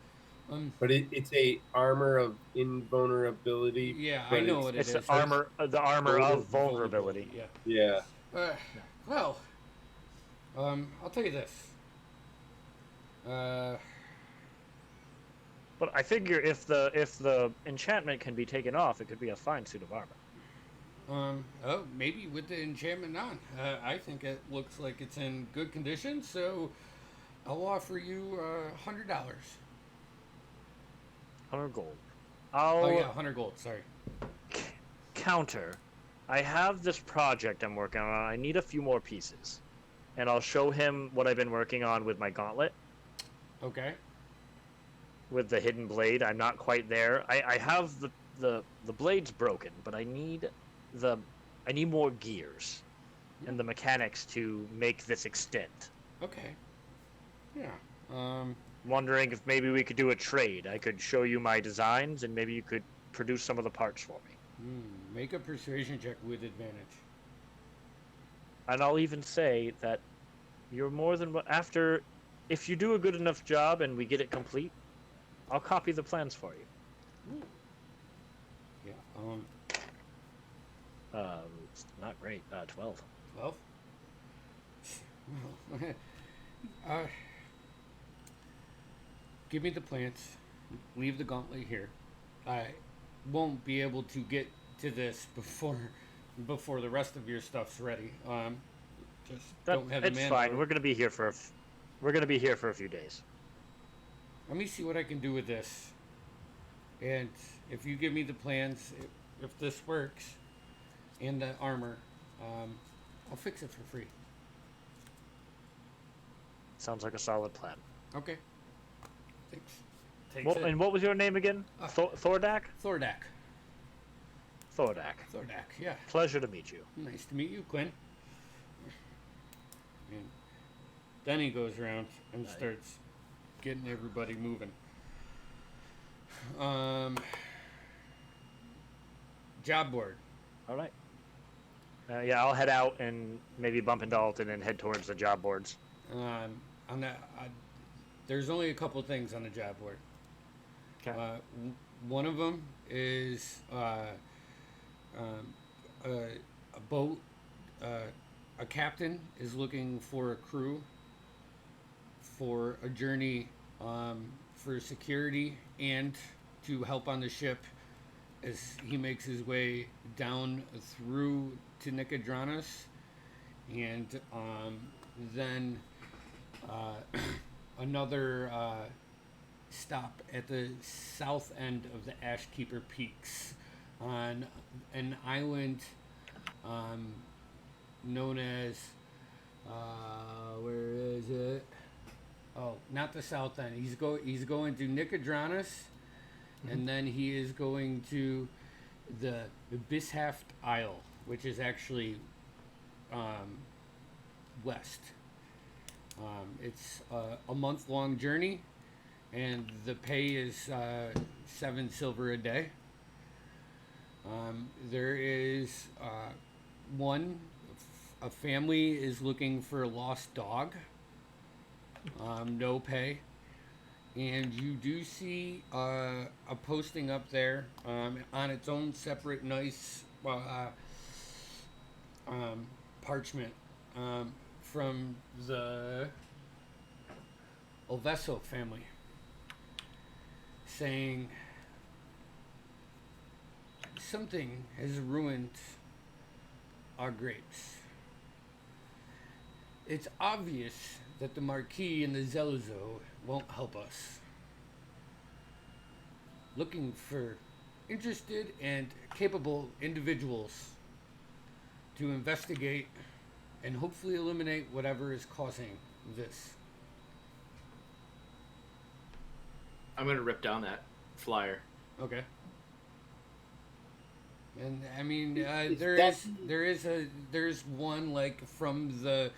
But it's a armor of invulnerability. Yeah, but I know what it It's is. the armor of vulnerability. Yeah. Yeah. Well, I'll tell you this. But I figure if the enchantment can be taken off, it could be a fine suit of armor. Oh, maybe with the enchantment on. I think it looks like it's in good condition, so I'll offer you $100. 100 gold. Oh yeah, 100 gold. Sorry. Counter. I have this project I'm working on. I need a few more pieces, and I'll show him what I've been working on with my gauntlet. Okay. With the hidden blade, I'm not quite there. I have the blade's broken, but I need more gears and the mechanics to make this extend. Okay. Yeah. Wondering if maybe we could do a trade. I could show you my designs, and maybe you could produce some of the parts for me. Make a persuasion check with advantage. And I'll even say that you're more than after. If you do a good enough job and we get it complete, I'll copy the plans for you. Yeah. It's not great. 12. 12. Well, give me the plants. Leave the gauntlet here. I won't be able to get to this before the rest of your stuff's ready. Just don't have the It's manpower. fine. We're gonna be here for a few days. Let me see what I can do with this. And if you give me the plans, if this works, and the armor, I'll fix it for free. Sounds like a solid plan. Okay. Thanks. And what was your name again? Thordak? Thordak. Thordak. Thordak, yeah. Pleasure to meet you. Nice to meet you, Quinn. And then he goes around and starts getting everybody moving. Job board. All right. Yeah, I'll head out and maybe bump into Alton and head towards the job boards. On that, there's only a couple things on the job board. Okay. One of them is a boat. A captain is looking for a crew for a journey for security and to help on the ship as he makes his way down through to Nicodranus, and then another stop at the south end of the Ashkeeper Peaks on an island known as where is it? Oh, not the south end. He's going to Nicodranus, and then he is going to the Bishaft Isle. which is actually west. It's a month-long journey, and the pay is 7 silver a day. There is a family is looking for a lost dog. No pay. And you do see a posting up there on its own separate nice parchment from the Oveso family saying something has ruined our grapes. It's obvious that the Marquis and the Zelzo won't help us. Looking for interested and capable individuals to investigate and hopefully eliminate whatever is causing this. I'm gonna rip down that flyer. Okay. And I mean, Is there's one like from the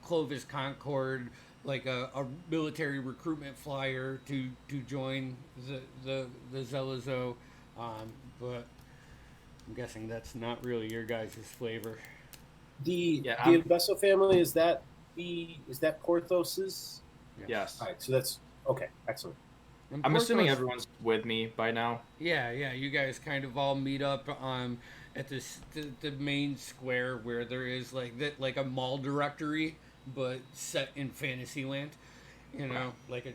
Clovis Concord, like a military recruitment flyer to join the Zelazo, but I'm guessing that's not really your guys' flavor. The I'm- Vessel family, is that Porthos's? Yes. All right, so that's okay. Excellent. And I'm assuming Porthos- everyone's with me by now. Yeah, you guys kind of all meet up at the main square where there is like a mall directory, but set in Fantasyland. You know, like a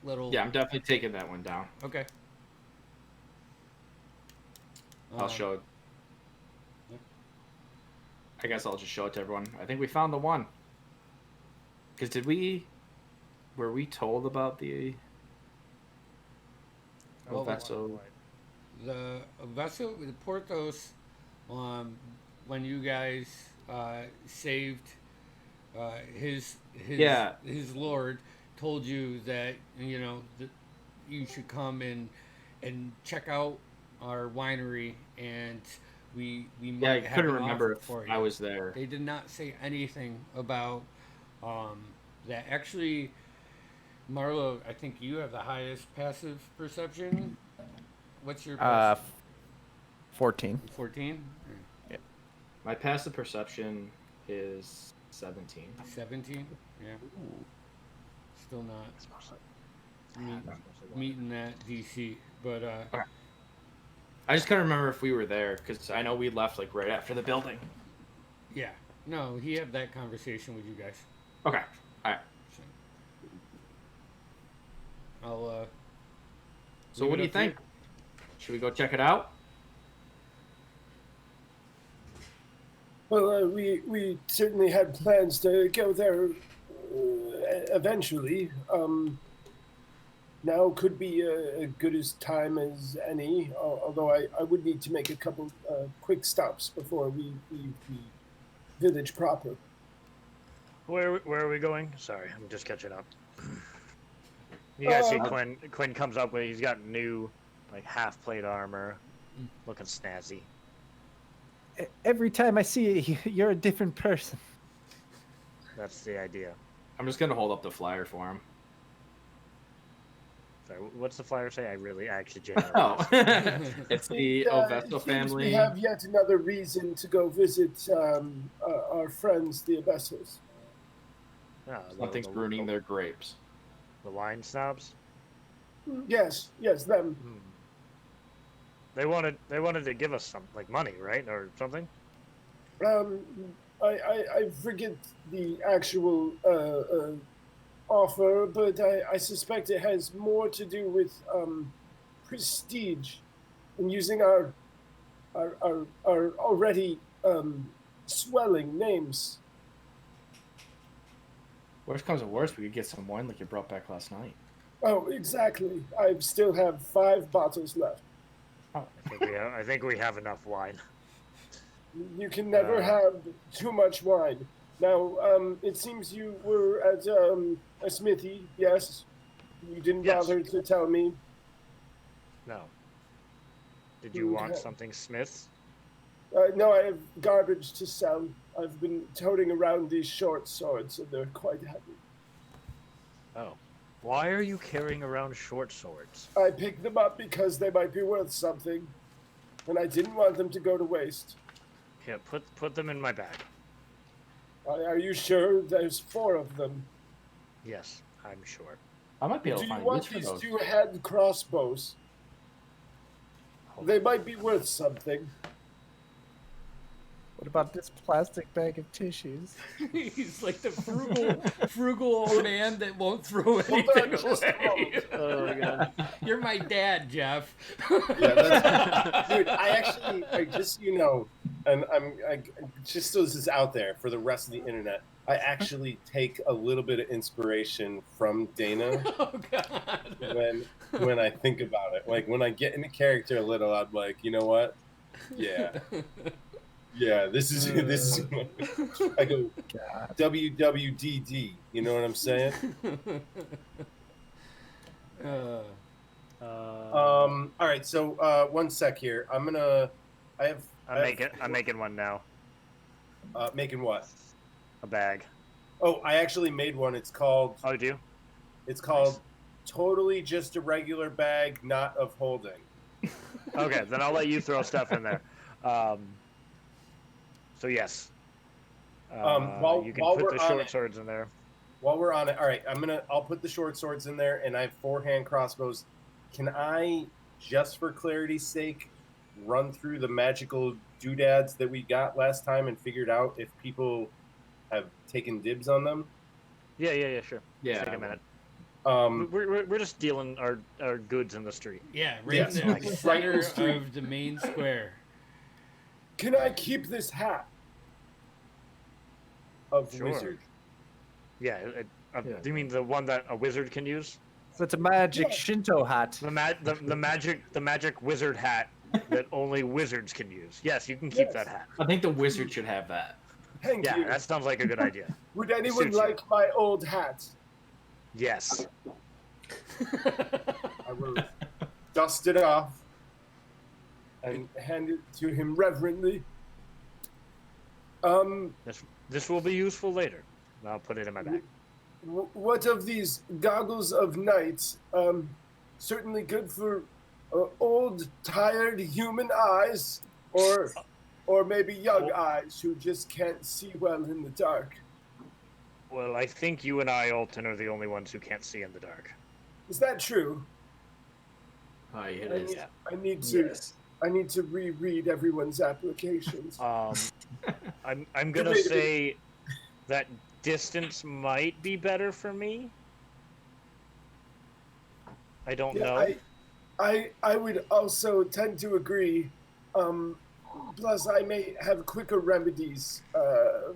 little. Yeah, I'm definitely taking that one down. Okay. I'll show it. yeah. I guess I'll just show it to everyone. I think we found the one. Because were we told about the Well, Oveso? The vessel, the Porthos, when you guys saved his lord, told you that that you should come and check out our winery, and we might Yeah, I have couldn't an remember offer if for you. I was there. They did not say anything about that. Actually, Marlo, I think you have the highest passive perception. What's your 14. 14? My passive perception is 17. 17? Yeah. Still not meeting that DC, but I just couldn't remember if we were there because I know we left like right after the building. yeah. No, he had that conversation with you guys. Okay. All right. So, I'll So leave what it do you up to you. think? Should we go check it out? Well, we certainly had plans to go there eventually. Now could be as good as time as any, although I would need to make a couple quick stops before we village proper. Where are we going? Sorry, I'm just catching up. You guys see Uh, Quinn comes up with, he's got new like half plate armor, looking snazzy. Every time I see you, you're a different person. That's the idea. I'm just gonna hold up the flyer for him. Sorry, what's the flyer say? I actually genuinely Oh, it's the It Oveso seems family. We have yet another reason to go visit our friends, the Abessos. Ah, Something's ruining their grapes. the wine snobs. Yes, them. Hmm. They wanted to give us some like money, right, or something. I forget the actual offer, but I suspect it has more to do with prestige and using our already swelling names. Worst comes to worst, we could get some wine like you brought back last night. Oh, exactly. I still have 5 bottles left. I think we have enough wine. You can never have too much wine. Now, it seems you were at a smithy, yes? You didn't Yes. bother to tell me. No. Did you want Okay. something, Smiths? No, I have garbage to sell. I've been toting around these short swords, and they're quite heavy. Oh. Why are you carrying around short swords? I picked them up because they might be worth something, and I didn't want them to go to waste. Here, put them in my bag. Are you sure? There's 4 of them. Yes, I'm sure. I might be able Do to you find want use for these those. 2-head crossbows? They might be worth something. What about this plastic bag of tissues? He's like the frugal old man that won't throw Hold anything on just a away. moment. Oh my god. You're my dad, Jeff. Yeah, that's dude. Just so you know, and just so this is out there for the rest of the internet. I actually take a little bit of inspiration from Dana Oh God. when I think about it. Like when I get into character a little, I'm like, you know what? Yeah, this is. I go WWDD. You know what I'm saying? All right. So 1 sec here. I'm making one now. Making what? A bag. Oh, I actually made one. It's called. Oh, do you? It's called Totally Just a Regular Bag, Not of Holding. Okay, then I'll let you throw stuff in there. So yes. You can put the short swords in there. While we're on it, all right. I'll put the short swords in there, and I have 4-hand crossbows. Can I, just for clarity's sake, run through the magical doodads that we got last time and figured out if people have taken dibs on them? Yeah, sure. Yeah. Take a minute. Um, We're just dealing our goods in the street. Yeah, right Yes, in the like right in center the street. of the main square. Can I keep this hat? of Sure. wizard. Yeah. Do you mean the one that a wizard can use? So it's a magic Shinto hat. The magic wizard hat that only wizards can use. Yes, you can keep Yes. that hat. I think the wizard should have that. Thank Yeah, you. that sounds like a good idea. Would anyone suits you. like my old hat? Yes. I will dust it off and hand it to him reverently. This will be useful later. I'll put it in my bag. What of these goggles of night? Certainly good for old, tired human eyes, or maybe young eyes who just can't see well in the dark. Well, I think you and I, Alton, are the only ones who can't see in the dark. Is that true? Oh, it is. I need to. Yes. I need to reread everyone's applications. I'm gonna say that distance might be better for me. I don't know. I would also tend to agree. Plus, I may have quicker remedies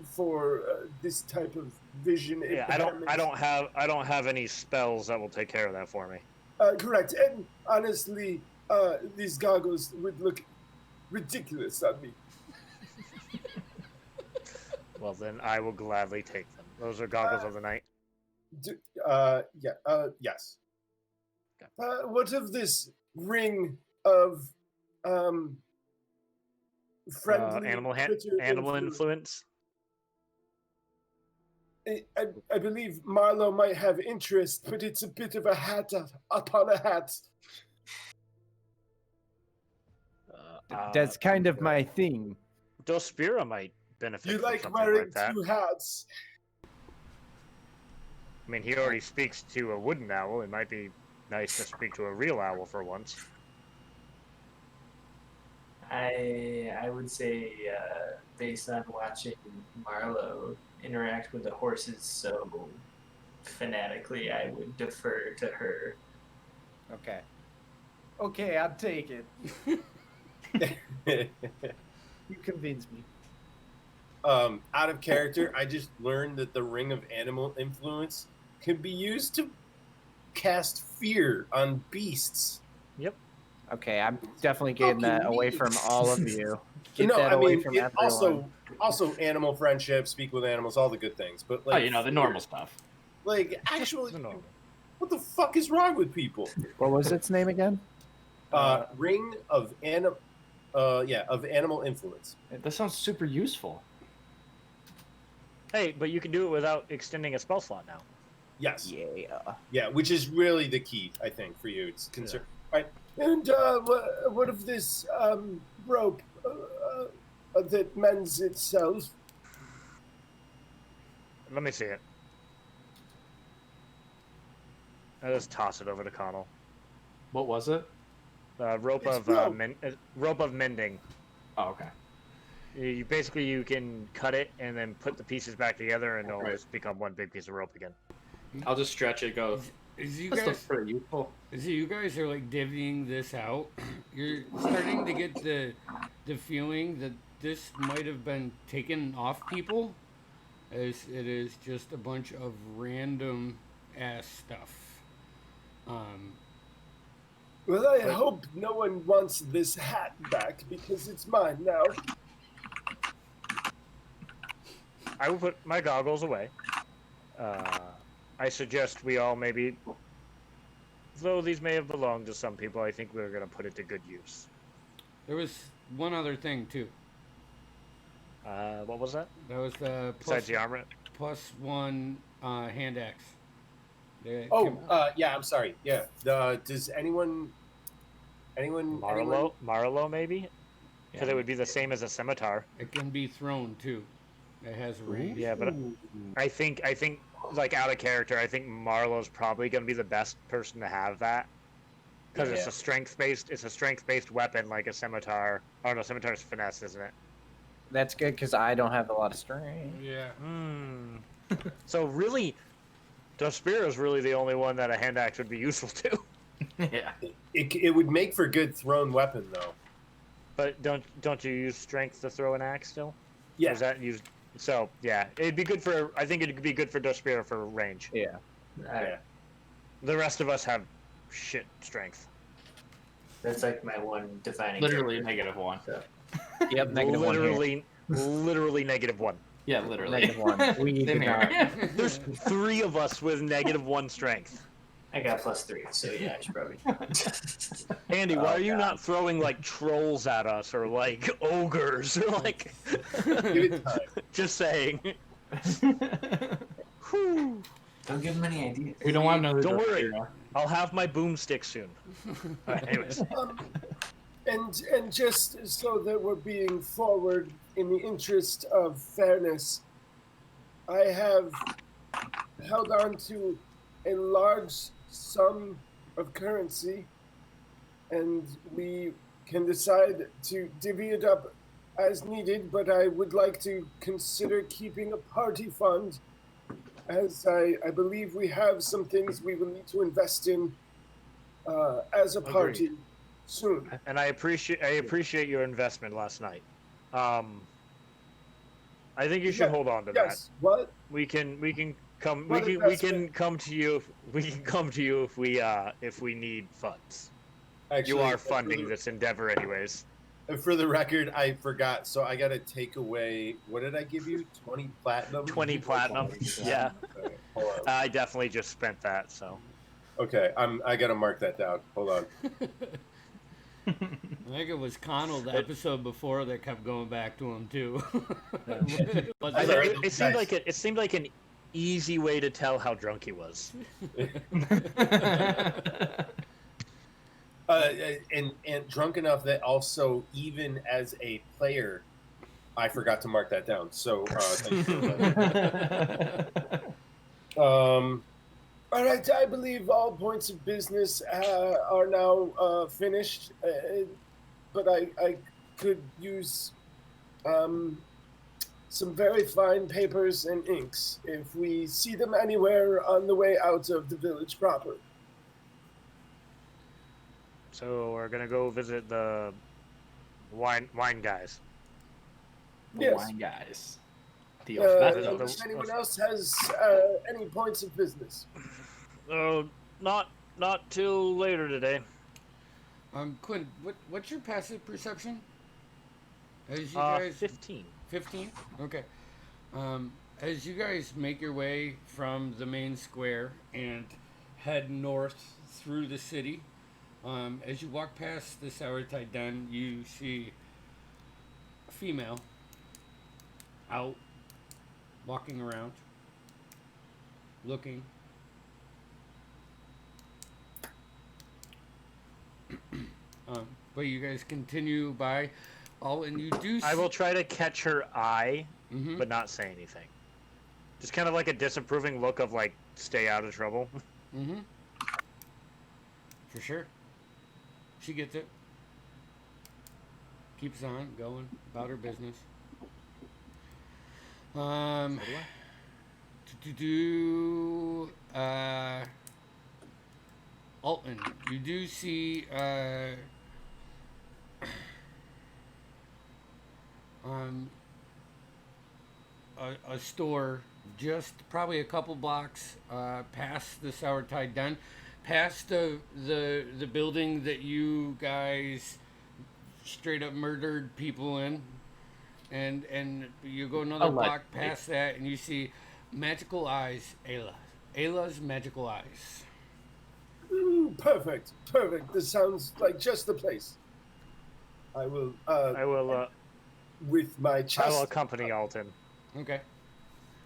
for this type of vision. Yeah, I don't have any spells that will take care of that for me. Correct. And honestly, these goggles would look ridiculous on me. Well, then I will gladly take them. Those are goggles of the night. Yes. What of this ring of friendly Animal influence? I believe Marlowe might have interest, but it's a bit of a hat upon a hat. That's kind of my thing. Dospira might benefit You from like something wearing like that. 2 hats. I mean, he already speaks to a wooden owl. It might be nice to speak to a real owl for once. I would say, based on watching Marlowe interact with the horses so fanatically, I would defer to her. Okay, I'll take it. You convinced me. Out of character, I just learned that the ring of animal influence can be used to cast fear on beasts. Yep. Okay, I'm definitely getting that away from all of you. Get No, that I away mean, from it everyone. also animal friendship, speak with animals, all the good things. But like, the normal stuff. like actually, The normal. what the fuck is wrong with people? What was its name again? Ring of of animal influence. That sounds super useful. Hey, but you can do it without extending a spell slot now. Yes. Yeah. Yeah, which is really the key, I think, for you. It's concern. Right. And what of this rope that mends itself? Let me see it. I'll just toss it over to Connell. What was it? Rope It's of rope. rope of mending. Oh, okay. You basically you can cut it and then put the pieces back together, and it'll Right. just become one big piece of rope again. I'll just stretch it. Go. Is you This guys looks pretty useful. As you guys are like divvying this out, you're starting to get the feeling that this might have been taken off people, as it is just a bunch of random ass stuff. Well, I hope no one wants this hat back because it's mine now. I will put my goggles away. I suggest we all maybe, though these may have belonged to some people, I think we're going to put it to good use. There was one other thing too. What was that? That was the Besides the armor? +1 hand axe. Yeah. I'm sorry. Yeah. Does anyone? Marlowe, maybe? Because it would be the same as a scimitar. It can be thrown too. It has a range. Yeah, but I think, like out of character, I think Marlowe's probably going to be the best person to have that. Because it's a strength-based weapon like a scimitar. Oh no, scimitar's finesse, isn't it? That's good because I don't have a lot of strength. Yeah. So really, Dospira is really the only one that a hand axe would be useful to. Yeah. It would make for good thrown weapon though. But don't you use strength to throw an axe still? Yeah. Or is that used? So yeah, it'd be good for. I think it'd be good for Dospira for range. Yeah. Yeah. The rest of us have shit strength. That's like my one defining. Literally -1. So, Yep. -1 here. Literally -1. Yeah, literally. -1. We Same did not. here. There's 3 of us with -1 strength. I got +3, so yeah, I should probably. Andy, why Oh, are you God. not throwing like trolls at us or like ogres or like? Give it time. Just saying. Whew. Don't give him any ideas. We don't want another. Don't worry. Dospira. I'll have my boomstick soon. Alright, anyways. And just so that we're being forward in the interest of fairness, I have held on to a large sum of currency, and we can decide to divvy it up as needed, but I would like to consider keeping a party fund, as I believe we have some things we will need to invest in as a party soon. And I appreciate your investment last night. I think you should hold on to Yes. What? that. We can come What we investment? can come to you if we need funds. Actually, You are funding this endeavor anyways. For the record, I forgot. So I got to take away. What did I give you? 20 platinum. 20 platinum. Yeah. Okay, hold on. I definitely just spent that, so. Okay, I got to mark that down. Hold on. I think it was Connell the episode before that kept going back to him too. Was I it- think Sorry, it seemed like an easy way to tell how drunk he was. And drunk enough that also, even as a player, I forgot to mark that down. So thank you for that. All right, I believe all points of business are now finished, but I could use some very fine papers and inks if we see them anywhere on the way out of the village proper. So we're gonna go visit the wine guys. Yes. Wine guys. Deal. Unless anyone else has any points of business. Not till later today. Quinn, what's your passive perception? As you guys 15. 15? Okay. As you guys make your way from the main square and head north through the city, as you walk past the Sourtide Den, you see female out, walking around, looking. But you guys continue by. Oh, and you do. I will try to catch her eye, Mm-hmm. but not say anything. Just kind of like a disapproving look of like, stay out of trouble. Mm-hmm. For sure. She gets it. Keeps on going about her business. Alton, you do see a store just probably a couple blocks past the Sour Tide Den, past the building that you guys straight up murdered people in, and you go another block past that and you see Magical Eyes, Ayla's Magical Eyes. Perfect. This sounds like just the place. I will with my chest. I will accompany Alton. Okay.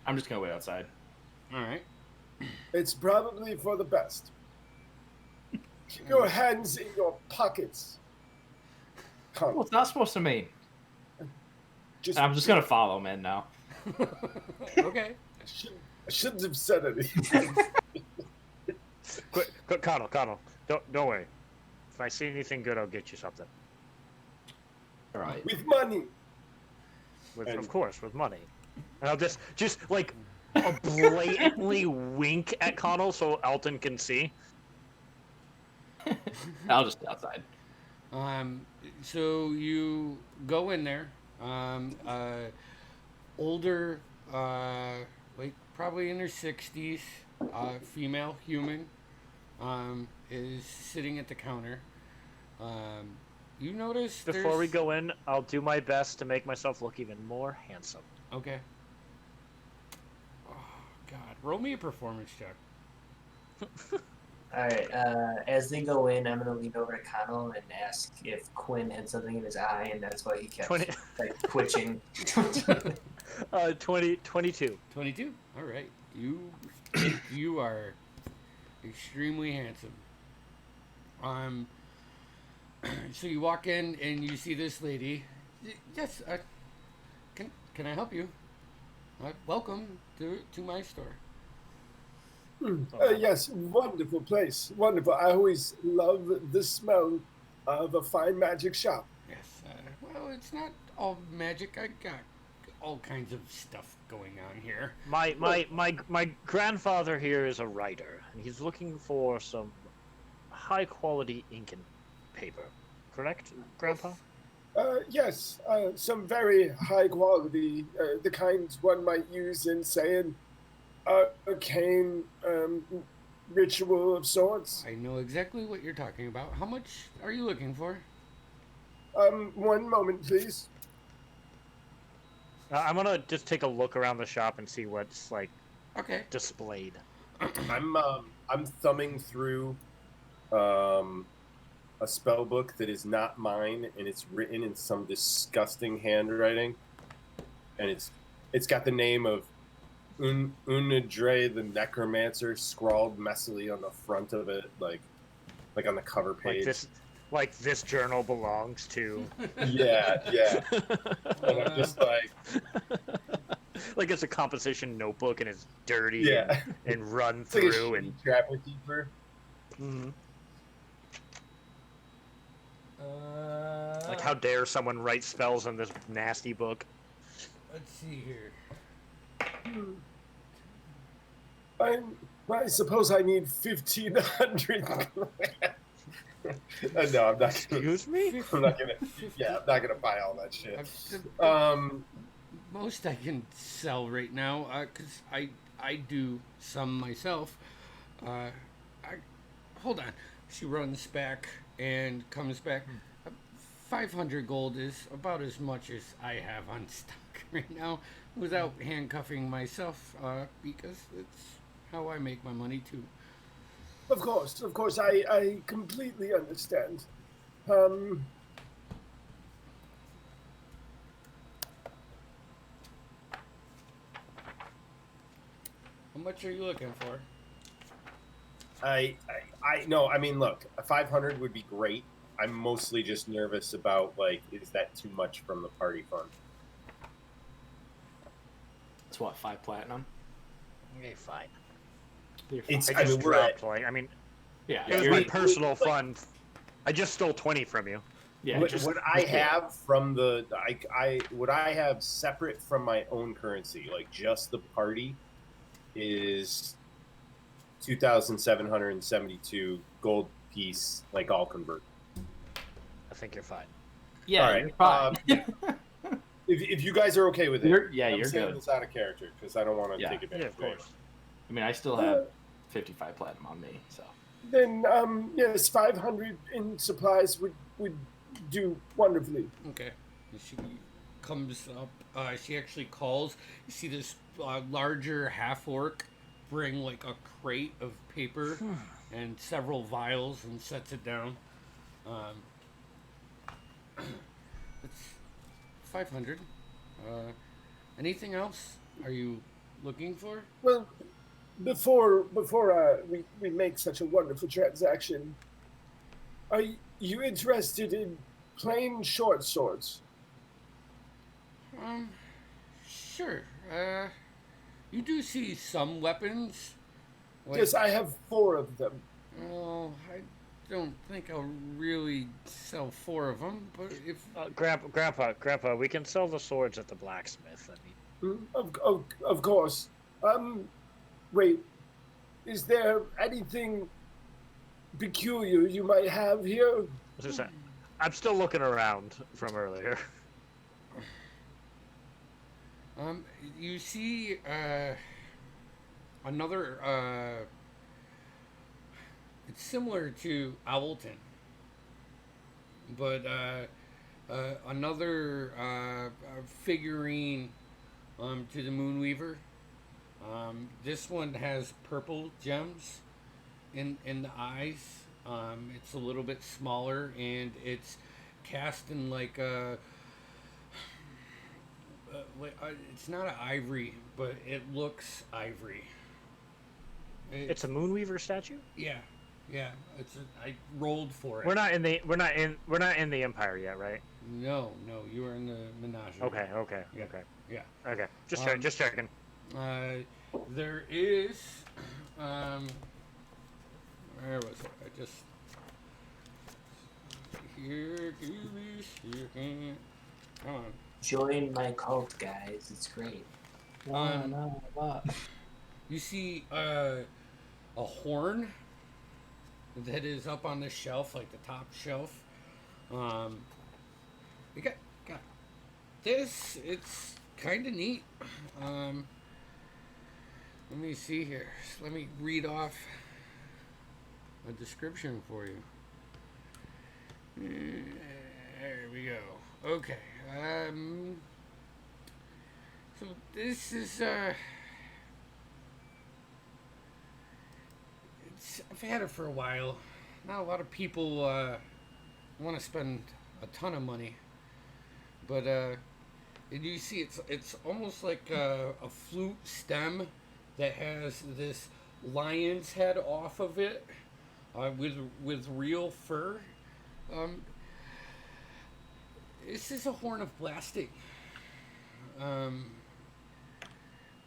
I'm just gonna wait outside. All right. It's probably for the best. Keep your hands in your pockets. What's that supposed to mean? I'm just gonna follow him in now. Okay. I shouldn't have said anything. Quick, Connell, don't worry. If I see anything good, I'll get you something. All right. With money. Of course, with money. And I'll just like a blatantly wink at Connell so Alton can see. I'll just stay outside. So you go in there. Older, probably in her 60s, female human, is sitting at the counter. You notice before we go in, I'll do my best to make myself look even more handsome. Okay. Oh God! Roll me a performance check. Alright, as they go in, I'm gonna lean over to Connell and ask if Quinn had something in his eye, and that's why he kept like twitching. 22. 22. All right. You are extremely handsome. So you walk in and you see this lady. Yes. Can I help you? Welcome to my store. Yes, wonderful place. Wonderful. I always love the smell of a fine magic shop. Yes. Well, it's not all magic. I got all kinds of stuff going on here. My grandfather here is a writer, and he's looking for some high quality ink and paper. Correct, Grandpa? Yes, some very high quality, the kinds one might use in, say, an arcane ritual of sorts. I know exactly what you're talking about. How much are you looking for? 1 moment, please. I'm gonna just take a look around the shop and see what's like displayed. I'm thumbing through a spell book that is not mine, and it's written in some disgusting handwriting, and it's got the name of Unadre the Necromancer scrawled messily on the front of it, like on the cover page. Like this journal belongs to. Yeah. And I'm just like it's a composition notebook and it's dirty. Yeah. and run It's through like a and trapper keeper. Mm-hmm. Like, how dare someone write spells in this nasty book? Let's see here. I suppose I need 1,500. No, I'm not gonna. Excuse me? I'm not gonna. Yeah, I'm not gonna buy all that shit. Most I can sell right now, because I do some myself. Hold on. She runs back and comes back. 500 gold is about as much as I have on stock right now, without handcuffing myself, because it's how I make my money too. Of course, I completely understand. much are you looking for? No, I mean, look, a 500 would be great. I'm mostly just nervous about, like, is that too much from the party fund? It's what, 5 platinum? Okay, fine. You're fine. It's, I I just mean, we're at, dropped, like, I mean, Yeah, it was you're- my personal fund. I just stole 20 from you. yeah. what I have from the, what I have separate from my own currency, like just the party, is 2,772 gold piece, like all convert. I think you're fine. Yeah, All right, you're fine. If you guys are okay with it, You're I'm saying good. this out of character because I don't want to Yeah. take advantage Yeah, of course. I mean, I still have 55 platinum on me, so. Then, yes, 500 in supplies would do wonderfully. Okay. She comes up. She actually calls. You see this larger half orc bring like a crate of paper and several vials and sets it down. It's 500. Anything else? Are you looking for? Well, before we make such a wonderful transaction, are you interested in plain short swords? Sure. You do see some weapons. Like, Yes, I have 4 of them. Oh, I don't think I'll really sell 4 of them, but if Grandpa, we can sell the swords at the blacksmith. I mean, Of course. Wait. Is there anything peculiar you might have here? I'm still looking around from earlier. You see, another, it's similar to Owlton, but, another, figurine, to the Moonweaver. This one has purple gems in the eyes. It's a little bit smaller, and it's cast in like a, it's not an ivory, but it looks ivory. It's a Moonweaver statue? Yeah. I rolled for it. We're not in the Empire yet, right? No, you are in the Menagerie. Okay. Yeah. Okay. Yeah. Okay. Just checking. There is, where was it? I just here. Come on. Join my cult, guys. It's great. You see a horn that is up on the shelf, like the top shelf. We got this. It's kind of neat. Let me see here. Let me read off a description for you. There we go. Okay. So this is I've had it for a while. Not a lot of people want to spend a ton of money, but and you see it's almost like a flute stem that has this lion's head off of it, with real fur. This is a horn of blasting.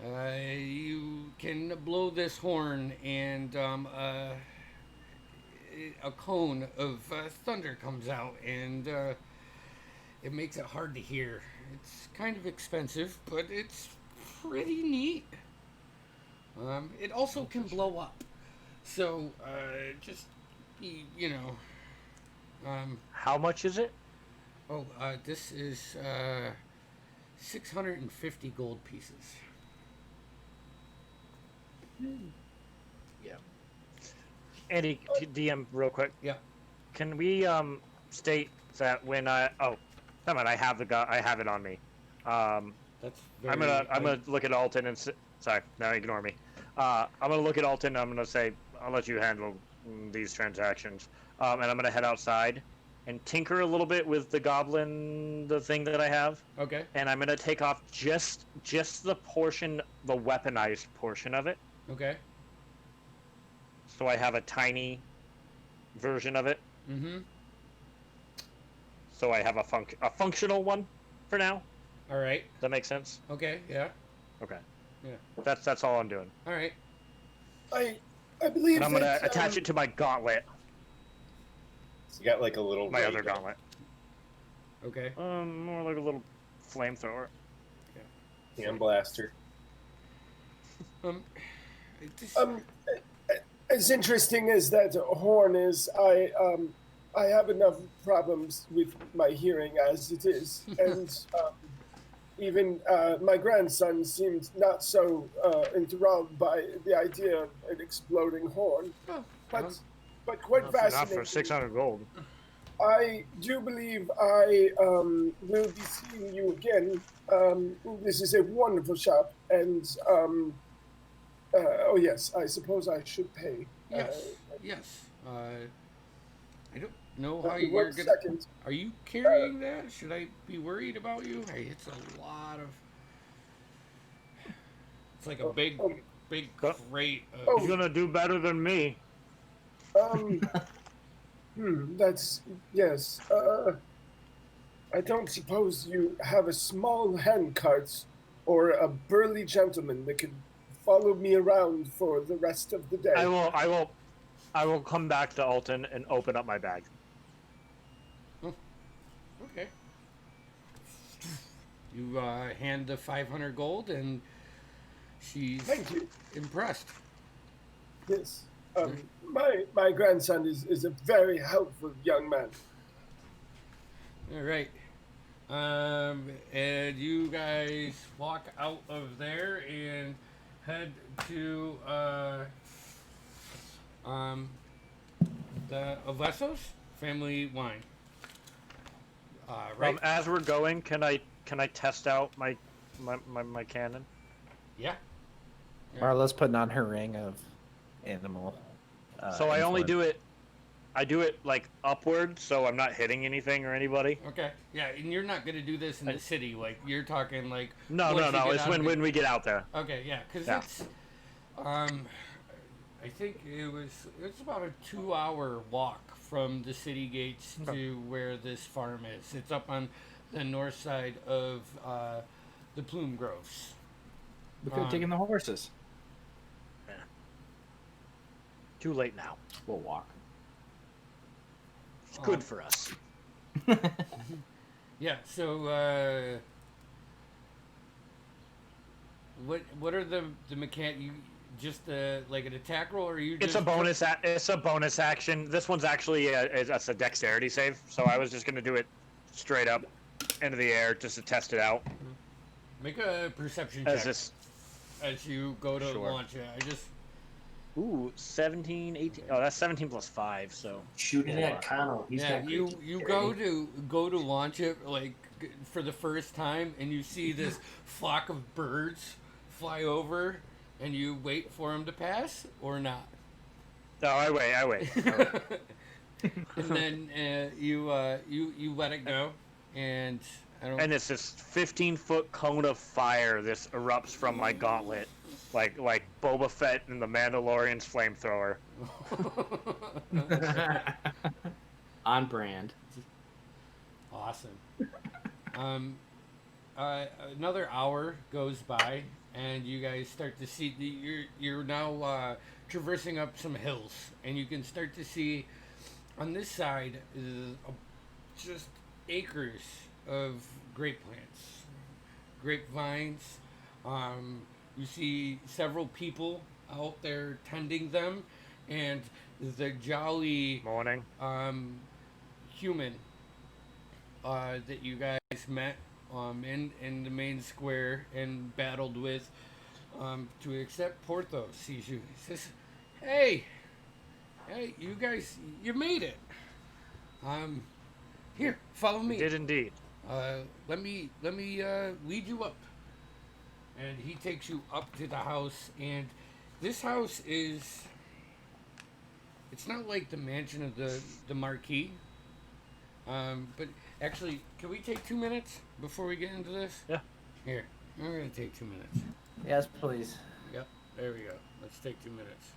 You can blow this horn, and a cone of thunder comes out, and it makes it hard to hear. It's kind of expensive, but it's pretty neat. It also can blow up, so just you know. How much is it? This is 650 gold pieces. Yeah. Andy, DM real quick. Yeah. Can we state that when I have it on me. That's very, I'm gonna look at Alton and sorry, no, ignore me. I'm gonna look at Alton. I'm gonna say I'll let you handle these transactions, and I'm gonna head outside and tinker a little bit with the thing that I have. Okay. And I'm gonna take off just the portion, the weaponized portion of it, Okay. So I have a tiny version of it. Mm-hmm. So I have a functional one for now. All right. Does that make sense? Okay. Yeah. Okay. Yeah. That's all I'm doing. All right. I believe And I'm gonna that, attach it to my gauntlet, So you got like a little my ray other gun. gauntlet. Okay. More like a little flamethrower. Hand blaster. This, As interesting as that horn is, I have enough problems with my hearing as it is, and even my grandson seemed not so enthralled by the idea of an exploding horn. oh, But quite Not fascinating. for 600 gold. I do believe I will be seeing you again. This is a wonderful shop, and oh yes, I suppose I should pay. yes. Yes. I don't know how One you're gonna. second. Are you carrying that? Should I be worried about you? Hey, it's a lot of. It's like a big crate. Of, He's gonna do better than me. That's yes. I don't suppose you have a small handcart or a burly gentleman that could follow me around for the rest of the day. I will come back to Alton and open up my bag. Okay. You hand the 500 gold, and she's Thank you. impressed. Yes. My grandson is a very helpful young man. All right. And you guys walk out of there and head to the Avesos family wine. Right? As we're going, can I test out my cannon? Yeah. Marla's putting on her ring of animal. So I only influence. I do it like upward, so I'm not hitting anything or anybody. Okay. Yeah, and you're not gonna do this in the city. Like you're talking like. No. once you get It's out of when we get out there. Okay. Yeah, because Yeah. it's. I think it's about a 2-hour walk from the city gates to where this farm is. It's up on the north side of the Plume Groves. We could have taken the horses. Too late now. We'll walk. It's good for us. Yeah. So what are the mechanic? You just like an attack roll, or are you? It's just a bonus. It's a bonus action. This one's actually it's a dexterity save. So I was just gonna do it straight up into the air just to test it out. Make a perception As check this. as you go to Sure. launch it. I just. Ooh, 17, 18. Oh, that's 17 plus 5. So. Shooting at Connell. He's Yeah, got you great go dexterity. to launch it like for the first time, and you see this flock of birds fly over, and you wait for them to pass or not. No, I wait. And then you let it go, and I don't. And it's this 15-foot cone of fire. This erupts from my gauntlet, like Boba Fett in the Mandalorian's flamethrower. On brand. Awesome. Another hour goes by, and you guys start to see you're now traversing up some hills, and you can start to see on this side just acres of grape plants, grapevines. You see several people out there tending them, and the jolly Morning. human that you guys met in the main square and battled with to accept Porthos sees you. He says, hey, you guys, you made it. Here, follow me. Did indeed. Let me lead you up. And he takes you up to the house, and this house is, it's not like the mansion of the Marquis. But actually, can we take 2 minutes before we get into this? Yeah. Here, I'm gonna take 2 minutes. Yes, please. Yep. There we go. Let's take 2 minutes.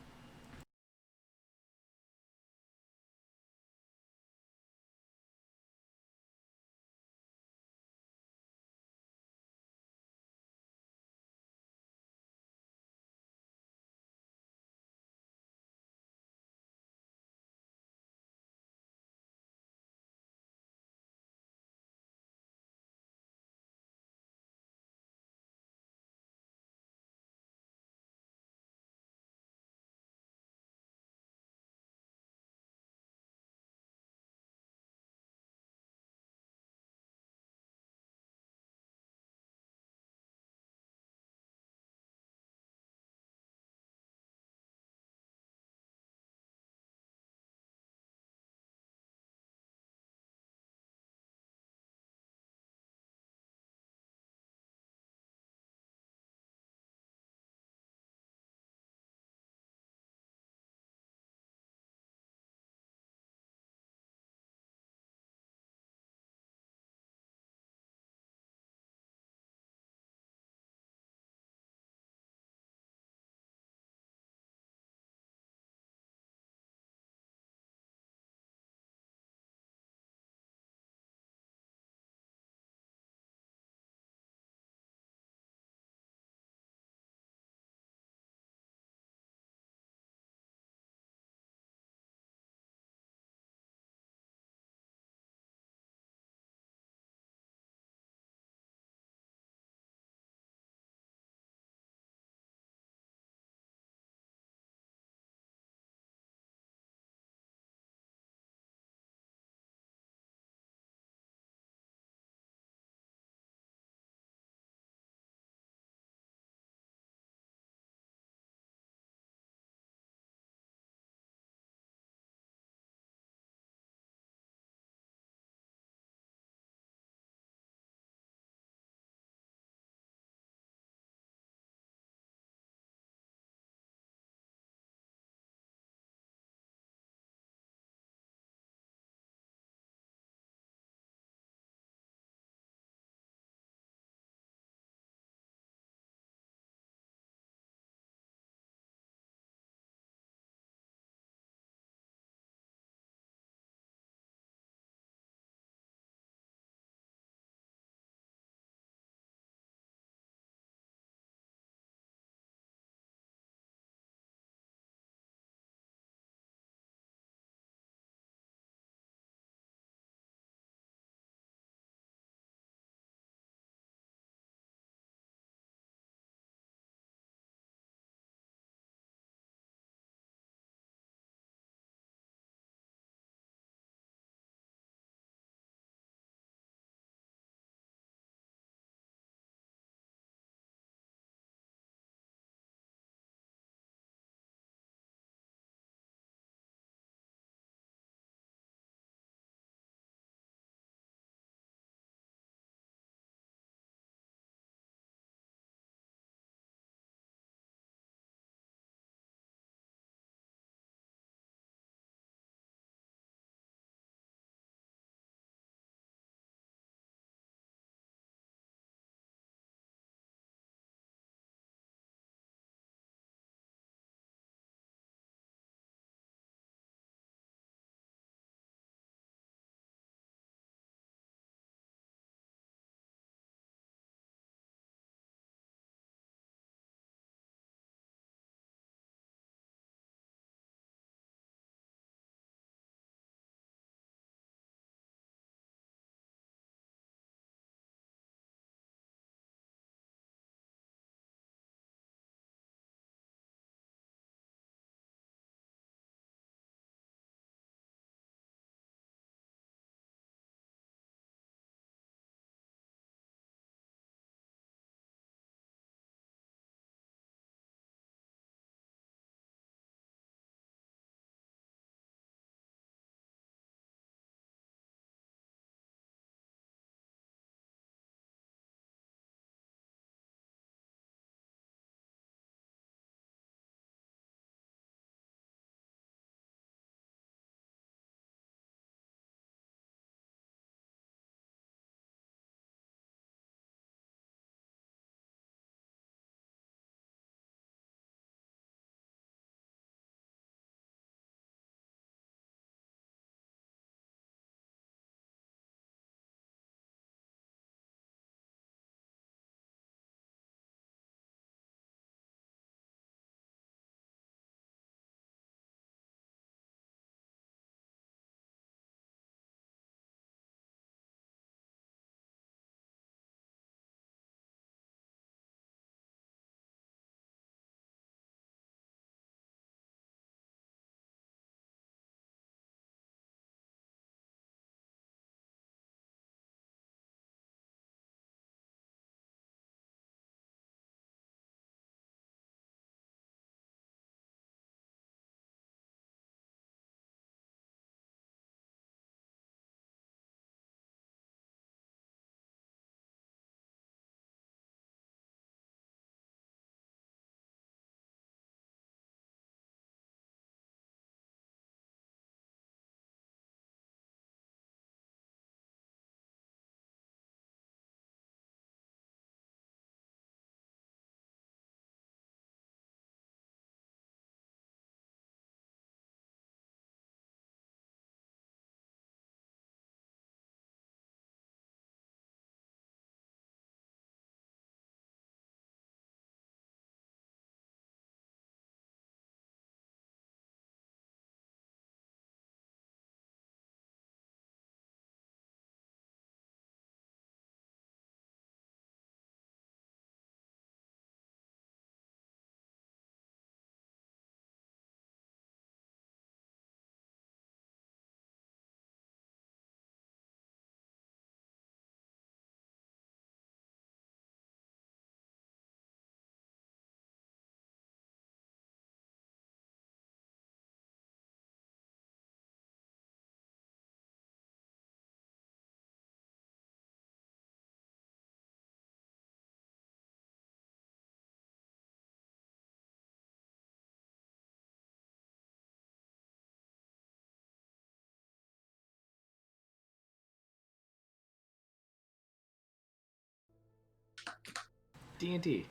D&D.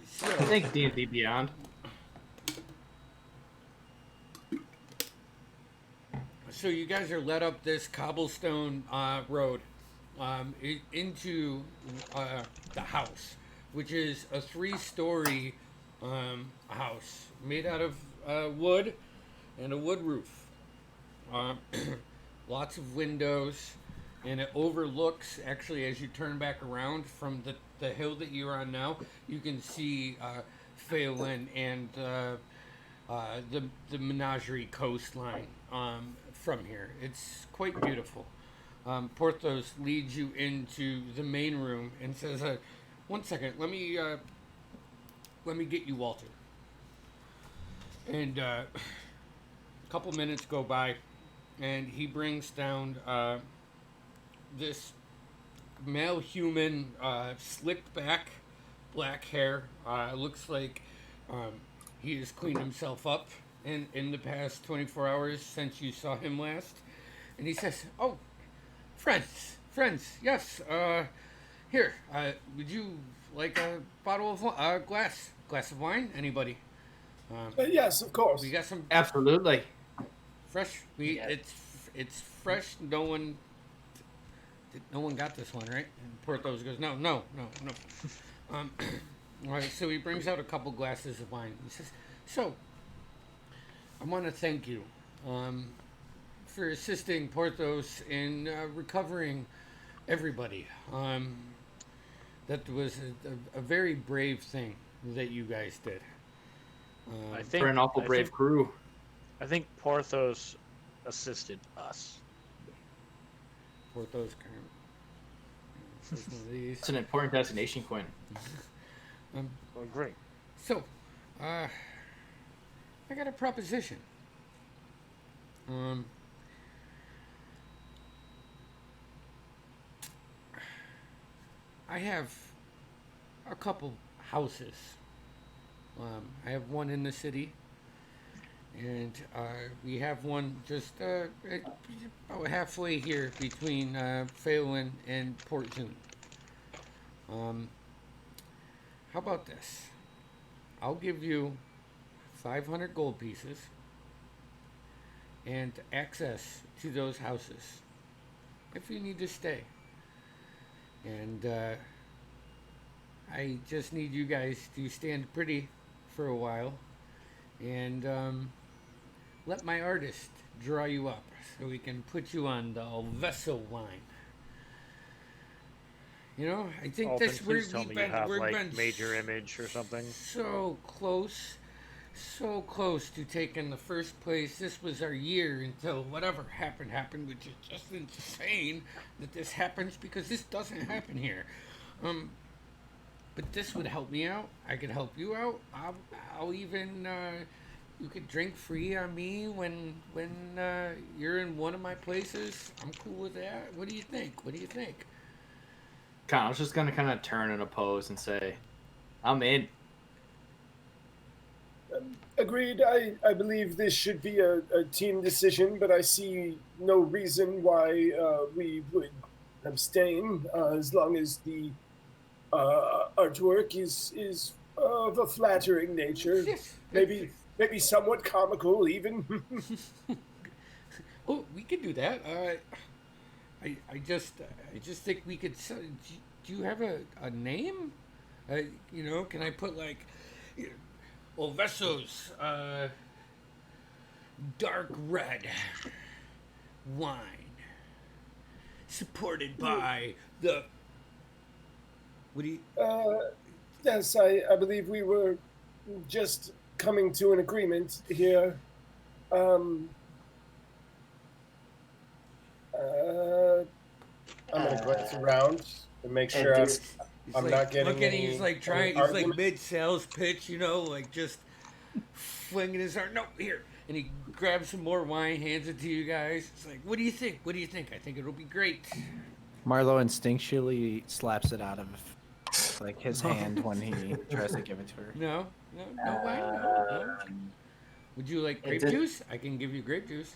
So, Thank D&D Beyond. so you guys are led up this cobblestone road into the house, which is a 3-story house made out of wood and a wood roof. Uh, lots of windows, and it overlooks, actually, as you turn back around from the hill that you're on now, you can see Phelan and the Menagerie coastline from here. It's quite beautiful. Porthos leads you into the main room and says, "One second, let me get you Walter." And a couple minutes go by, and he brings down this male human, slicked back, black hair. Looks like he has cleaned himself up in the past 24 hours since you saw him last. And he says, "Oh, friends, yes. Here, would you like a bottle of glass of wine? Anybody? Yes, of course. We got some Absolutely. fresh. Yeah. It's fresh. No one got this one, right?" And Porthos goes, No. All right, so he brings out a couple glasses of wine. He says, "So, I want to thank you for assisting Porthos in recovering everybody. That was a very brave thing that you guys did. For an awful brave crew. I think Porthos assisted us. Porthos kind of says one of these. It's an important destination, Quinn. Well, great. So, I got a proposition. I have a couple houses. I have one in the city, and we have one just about halfway here between Phelan and Port Zune. How about this? I'll give you 500 gold pieces and access to those houses if you need to stay. And I just need you guys to stand pretty for a while and let my artist draw you up so we can put you on the Olveso wine. You know, I think Alton, this please tell me you have we've like been major image or something. so close to taking the first place. This was our year until whatever happened, which is just insane that this happens because this doesn't happen here. But this would help me out. I could help you out. I'll even you could drink free on me when you're in one of my places. I'm cool with that. What do you think? I was just gonna kind of turn and oppose and say, "I'm in." Agreed. I believe this should be a team decision, but I see no reason why we would abstain as long as the artwork is of a flattering nature. Yes. Maybe somewhat comical even. Oh, we could do that. I just think we could. Do you have a name? You know, can I put like Olveso's dark red wine, supported by the. What do you? Yes, I believe we were just coming to an agreement here. I'm gonna glance around and make sure I'm not getting Look at any, him, he's like trying. He's like mid sales pitch, you know, like just flinging his arm. No, here, and he grabs some more wine, hands it to you guys. It's like, what do you think? I think it'll be great. Marlo instinctually slaps it out of like his hand when he tries to give it to her. No wine. No. Would you like grape juice? I can give you grape juice.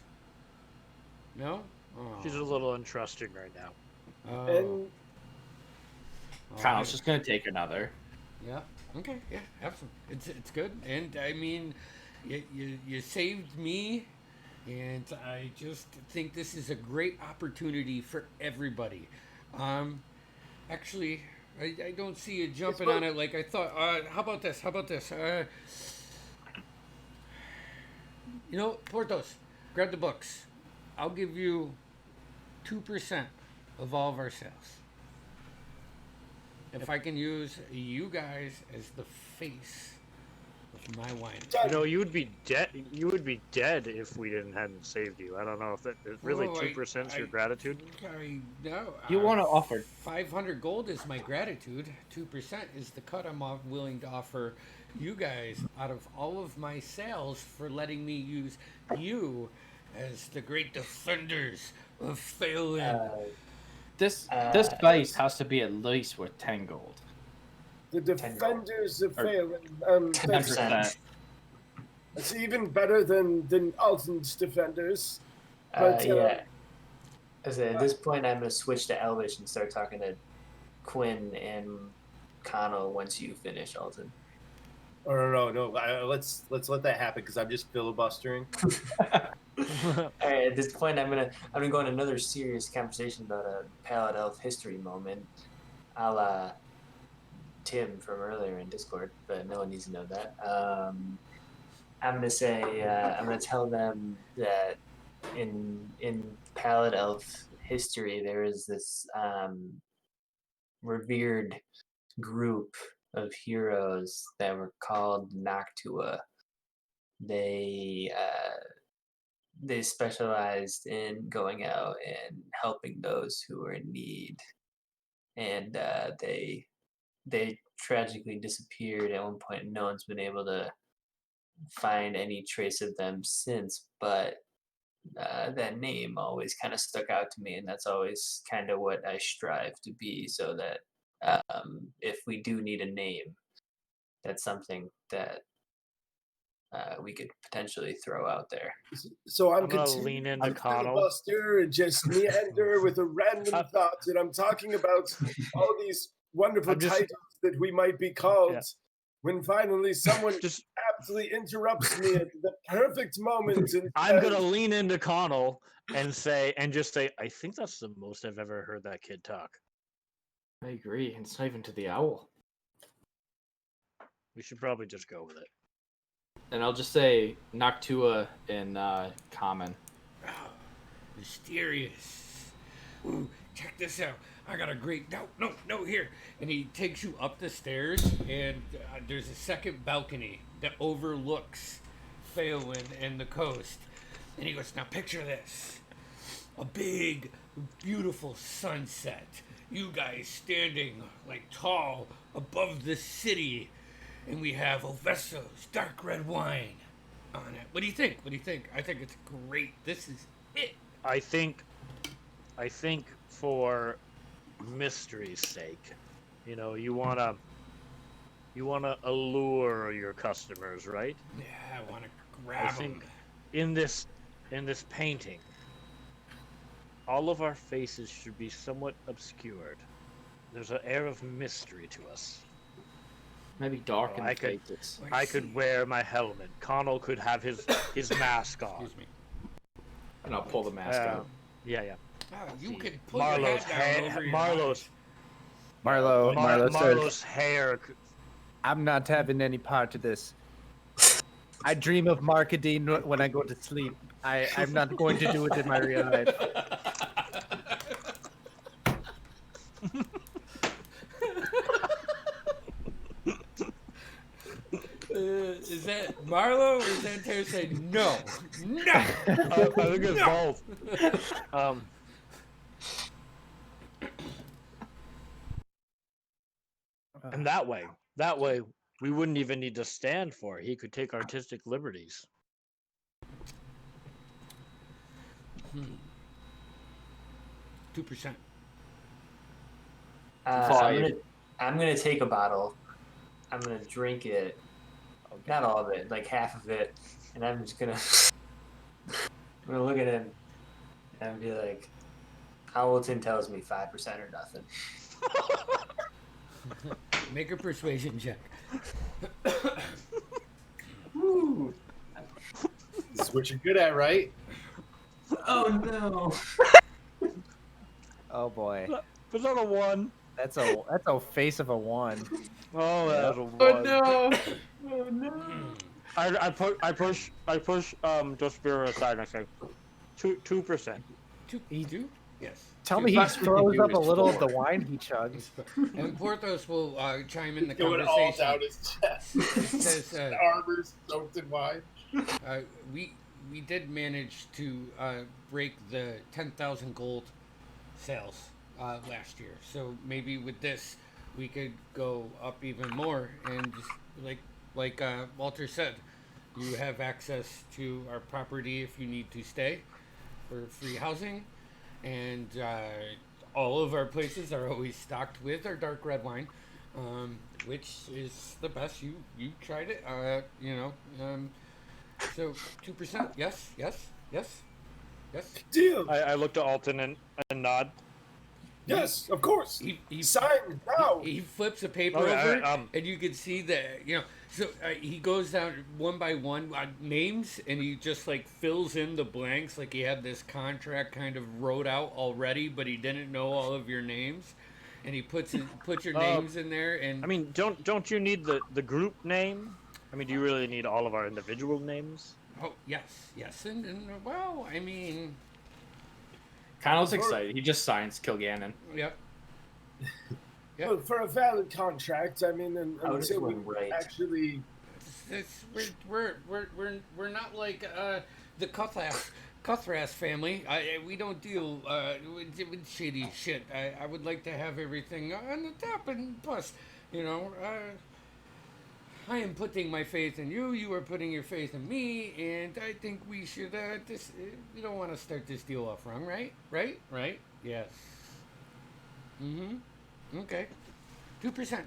No. Oh. She's a little untrusting right now. Oh. And Kyle's just gonna take another. Yeah. Okay. Yeah. Absolutely. It's good, and I mean, you saved me, and I just think this is a great opportunity for everybody. Um, Actually, I don't see you jumping on it like I thought. How about this? How about this? Portos, grab the books. I'll give you 2% of all of our sales. If I can use you guys as the face of my wine. You know, you would be dead. You would be dead if we hadn't saved you. I don't know if that is really Whoa, 2% your gratitude. No. You want to offer 500 gold is my gratitude. 2% is the cut I'm willing to offer you guys out of all of my sales for letting me use you as the great defenders of Phelan. this base has to be at least worth 10 gold. The defenders of Or- Phelan. 10%. It's even better than Alton's defenders. But, yeah. As at this point, I'm gonna switch to Elvish and start talking to Quinn and Connell once you finish, Alton. Oh, no. Let's let that happen because I'm just filibustering. All right, at this point, I'm gonna go on another serious conversation about a Palette Elf history moment, a la Tim from earlier in Discord, but no one needs to know that. I'm gonna say I'm gonna tell them that in Palette Elf history there is this revered group of heroes that were called Noctua. They specialized in going out and helping those who were in need, and they tragically disappeared at one point. No one's been able to find any trace of them since, but that name always kind of stuck out to me, and that's always kind of what I strive to be, so that if we do need a name, that's something that we could potentially throw out there. So I'm gonna continuing lean into to Connell. filibuster and just meander with a random thought, and I'm talking about all these wonderful titles that we might be called. Yeah. When finally someone Just absolutely interrupts me at the perfect moment. And I'm gonna lean into Connell and just say, I think that's the most I've ever heard that kid talk. I agree. It's not even to the owl. We should probably just go with it. And I'll just say Noctua in common. Oh, mysterious. Ooh, check this out. I got a great no here. And he takes you up the stairs, and there's a second balcony that overlooks Phelan and the coast. And he goes, now picture this. A big, beautiful sunset. You guys standing like tall above the city. And we have Ovesso's dark red wine on it. What do you think? What do you think? I think it's great. This is it. I think for mystery's sake, you wanna allure your customers, right? Yeah, I want to grab them. In this painting, all of our faces should be somewhat obscured. There's an air of mystery to us. Maybe dark Oh, in the faces. I could wear my helmet. Connell could have his mask on. Excuse me. And I'll pull the mask out. Yeah. Oh, you could pull Marlowe's your hat down over your eyes. Marlowe's hair. I'm not having any part of this. I dream of Markadine when I go to sleep. I'm not going to do it in my real life. Is that Marlo or is that Terry saying no? No! I think it's both. And that way, we wouldn't even need to stand for it. He could take artistic liberties. 2%. I'm gonna take a bottle. I'm gonna drink it, not all of it, like half of it, and I'm just gonna I'm gonna look at him and be like, Hamilton tells me 5% or nothing. Make a persuasion check. Woo. This is what you're good at, right? Oh no. Oh boy, Was that a 1? that's a face of a 1. Oh, that was a 1. Oh no. Oh no. I push Dospira aside and I say 2%. Two? Yes. Tell Two. me he That's what throws you up do a is little of four. the wine he chugs. And Porthos will chime in the Going all conversation. down his chest. He says, Armor's soaked in wine. we did manage to break the 10,000 gold sales last year. So maybe with this, we could go up even more. And just like Walter said, you have access to our property if you need to stay for free housing. And all of our places are always stocked with our dark red wine, which is the best. You tried it, so 2%. Yes. Deal. I looked at Alton and nod. Yes, of course. He Sign now. He flips a paper Okay, over, and you can see that, so he goes down one by one names, and he just like fills in the blanks, like he had this contract kind of wrote out already, but he didn't know all of your names, and he puts your names in there. And I mean, don't you need the group name? I mean, do you really need all of our individual names? oh yes, and well, I mean, Connell's excited. He just signs Kilgannon. yep. Yeah. Well, for a valid contract, I mean, I would until we just went right. actually. We're not like the Cuthras family. We don't deal with shady shit. I would like to have everything on the top, and plus, I am putting my faith in you. You are putting your faith in me, and I think we should. We don't want to start this deal off wrong, right? Right? Yes. Okay. 2%.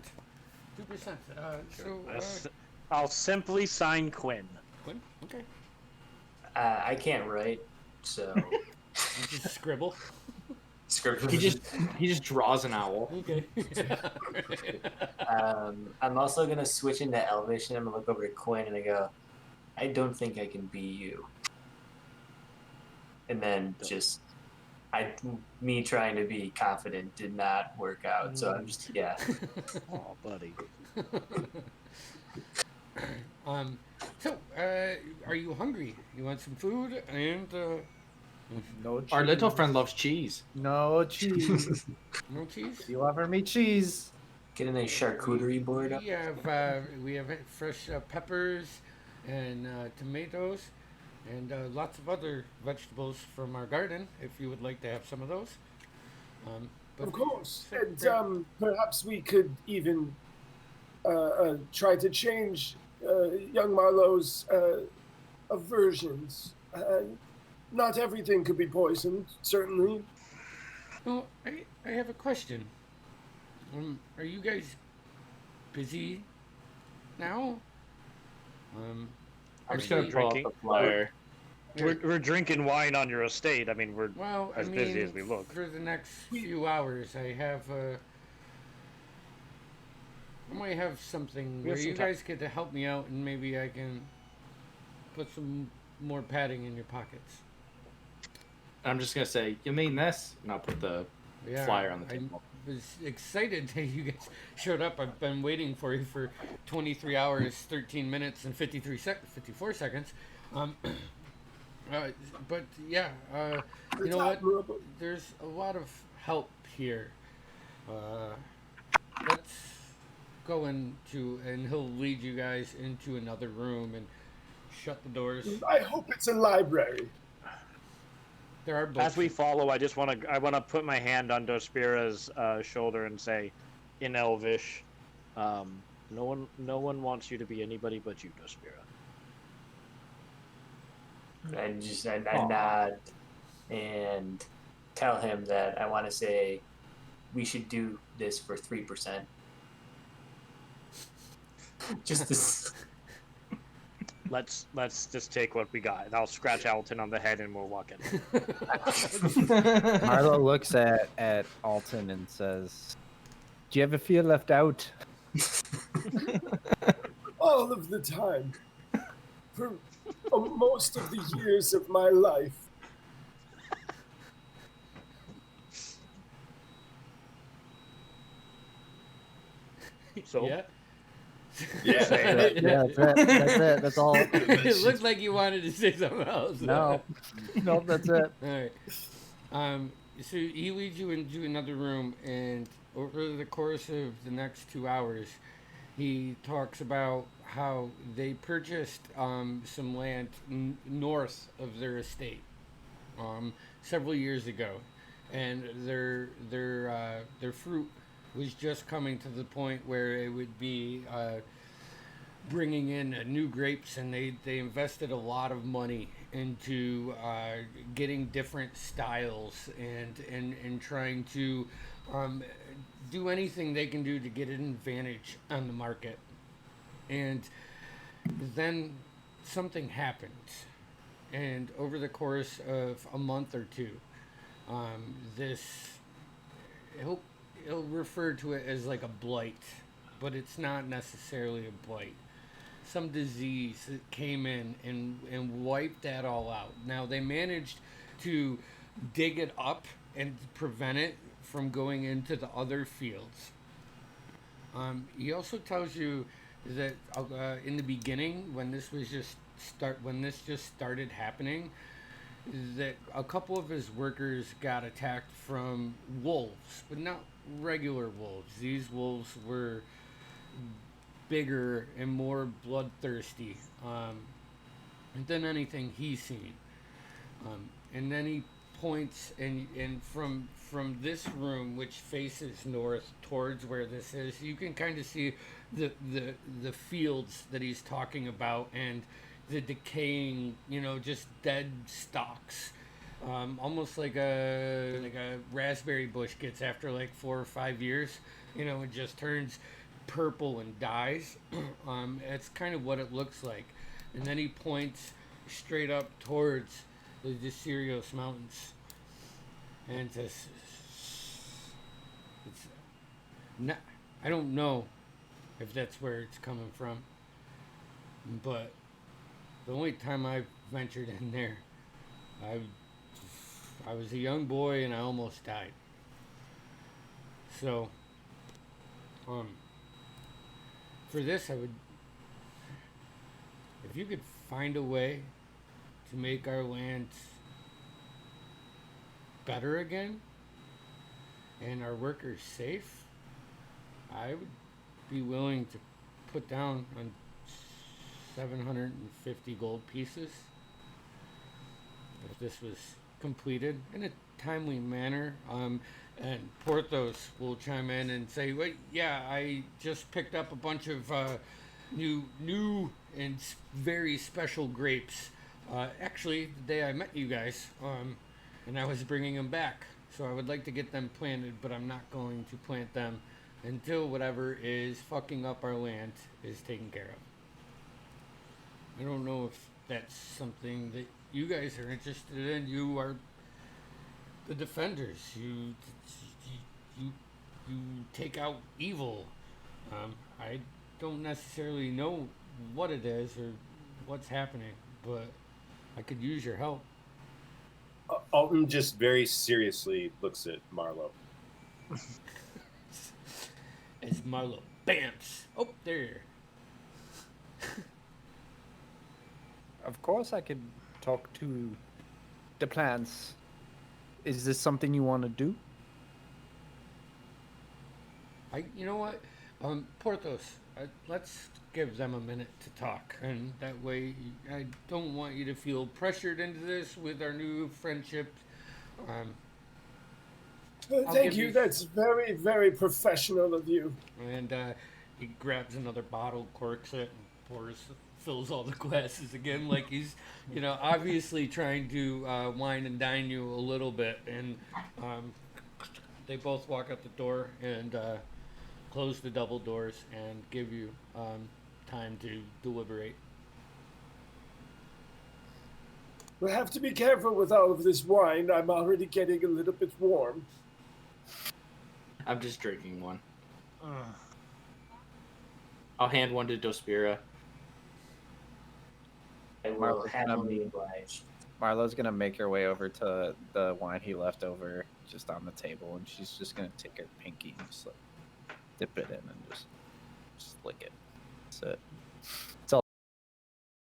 I'll simply sign Quinn. Quinn? Okay. I can't write, so You just scribble. script. He just draws an owl. Okay. I'm also gonna switch into Elvish, and I'm gonna look over to Quinn and I go, I don't think I can be you. And then just me trying to be confident did not work out. So I'm just Oh, buddy. So, are you hungry? You want some food? And, No cheese. Our little friend loves cheese. No cheese. no cheese? You offer me cheese. get a nice charcuterie board up. We have fresh peppers and tomatoes and lots of other vegetables from our garden, if you would like to have some of those. But Of course. And Great. perhaps we could even try to change young Marlowe's aversions. Not everything could be poisoned, certainly. Well, I have a question. Are you guys busy now? I'm just gonna actually- pull out the flyer. We're drinking wine on your estate. I mean, we're Well, as busy as we look. For the next few hours, I have I might have something We where have you some guys get to help me out, and maybe I can put some more padding in your pockets. I'm just gonna say, you mean this? And I'll put the Yeah, flyer on the table. I was excited that you guys showed up. I've been waiting for you for 23 hours, 13 minutes, and 54 seconds. But yeah, you know what? There's a lot of help here. Let's go into, and he'll lead you guys into another room and shut the doors. I hope it's a library. There are books. As we follow, I want to put my hand on Dospira's shoulder and say, in Elvish, no one wants you to be anybody but you, Dospira. I nod and tell him that I want to say we should do this for 3%. Just this. Let's just take what we got. And I'll scratch Alton on the head and we'll walk in. Marlo looks at Alton and says, Do you ever feel left out? All of the time. For most of the years of my life. So Yeah. Yeah. Yeah, that's it. That's it. That's all. It looked like you wanted to say something else. No, no, that's it. All right. So he leads you into another room, and over the course of the next 2 hours, he talks about how they purchased some land north of their estate several years ago, and their fruit was just coming to the point where it would be bringing in new grapes, and they invested a lot of money into getting different styles and trying to do anything they can do to get an advantage on the market. And then something happened, and over the course of a month or two, he'll refer to it as like a blight, but it's not necessarily a blight. Some disease that came in and wiped that all out. Now they managed to dig it up and prevent it from going into the other fields. He also tells you that in the beginning, when this just started happening, that a couple of his workers got attacked from wolves, but not regular wolves. These wolves were bigger and more bloodthirsty than anything he's seen. And then he points, and from this room, which faces north towards where this is, you can kind of see the fields that he's talking about, and the decaying, just dead stalks, almost like a raspberry bush gets after like 4 or 5 years. It just turns purple and dies. It's kind of what it looks like. And then he points straight up towards the Sirios Mountains and says, "It's not, I don't know if that's where it's coming from, but the only time I ventured in there, I was a young boy and I almost died. So, for this, if you could find a way to make our land better again and our workers safe, I would be willing to put down on 750 gold pieces if this was completed in a timely manner. And Porthos will chime in and say, "Wait, yeah, I just picked up a bunch of new and very special grapes. Actually, the day I met you guys, and I was bringing them back. So I would like to get them planted, but I'm not going to plant them until whatever is fucking up our land is taken care of. I don't know if that's something that you guys are interested in. You are the defenders. You take out evil. I don't necessarily know what it is or what's happening, but I could use your help." Alton just very seriously looks at Marlowe. As Marlowe bamps. Oh, there. Of course, I could talk to the plants. Is this something you want to do? You know what? Porthos, let's give them a minute to talk, and that way I don't want you to feel pressured into this with our new friendship. Thank you. That's very, very professional of you. And he grabs another bottle, corks it, and fills all the glasses again, like he's, obviously trying to wine and dine you a little bit. And they both walk out the door and close the double doors and give you time to deliberate. We'll have to be careful with all of this wine. I'm already getting a little bit warm. I'm just drinking one. I'll hand one to Dospira. I will Marlo's happily oblige. Marlo's gonna make her way over to the wine he left over just on the table, and she's just gonna take her pinky and just like dip it in and just lick it. That's it.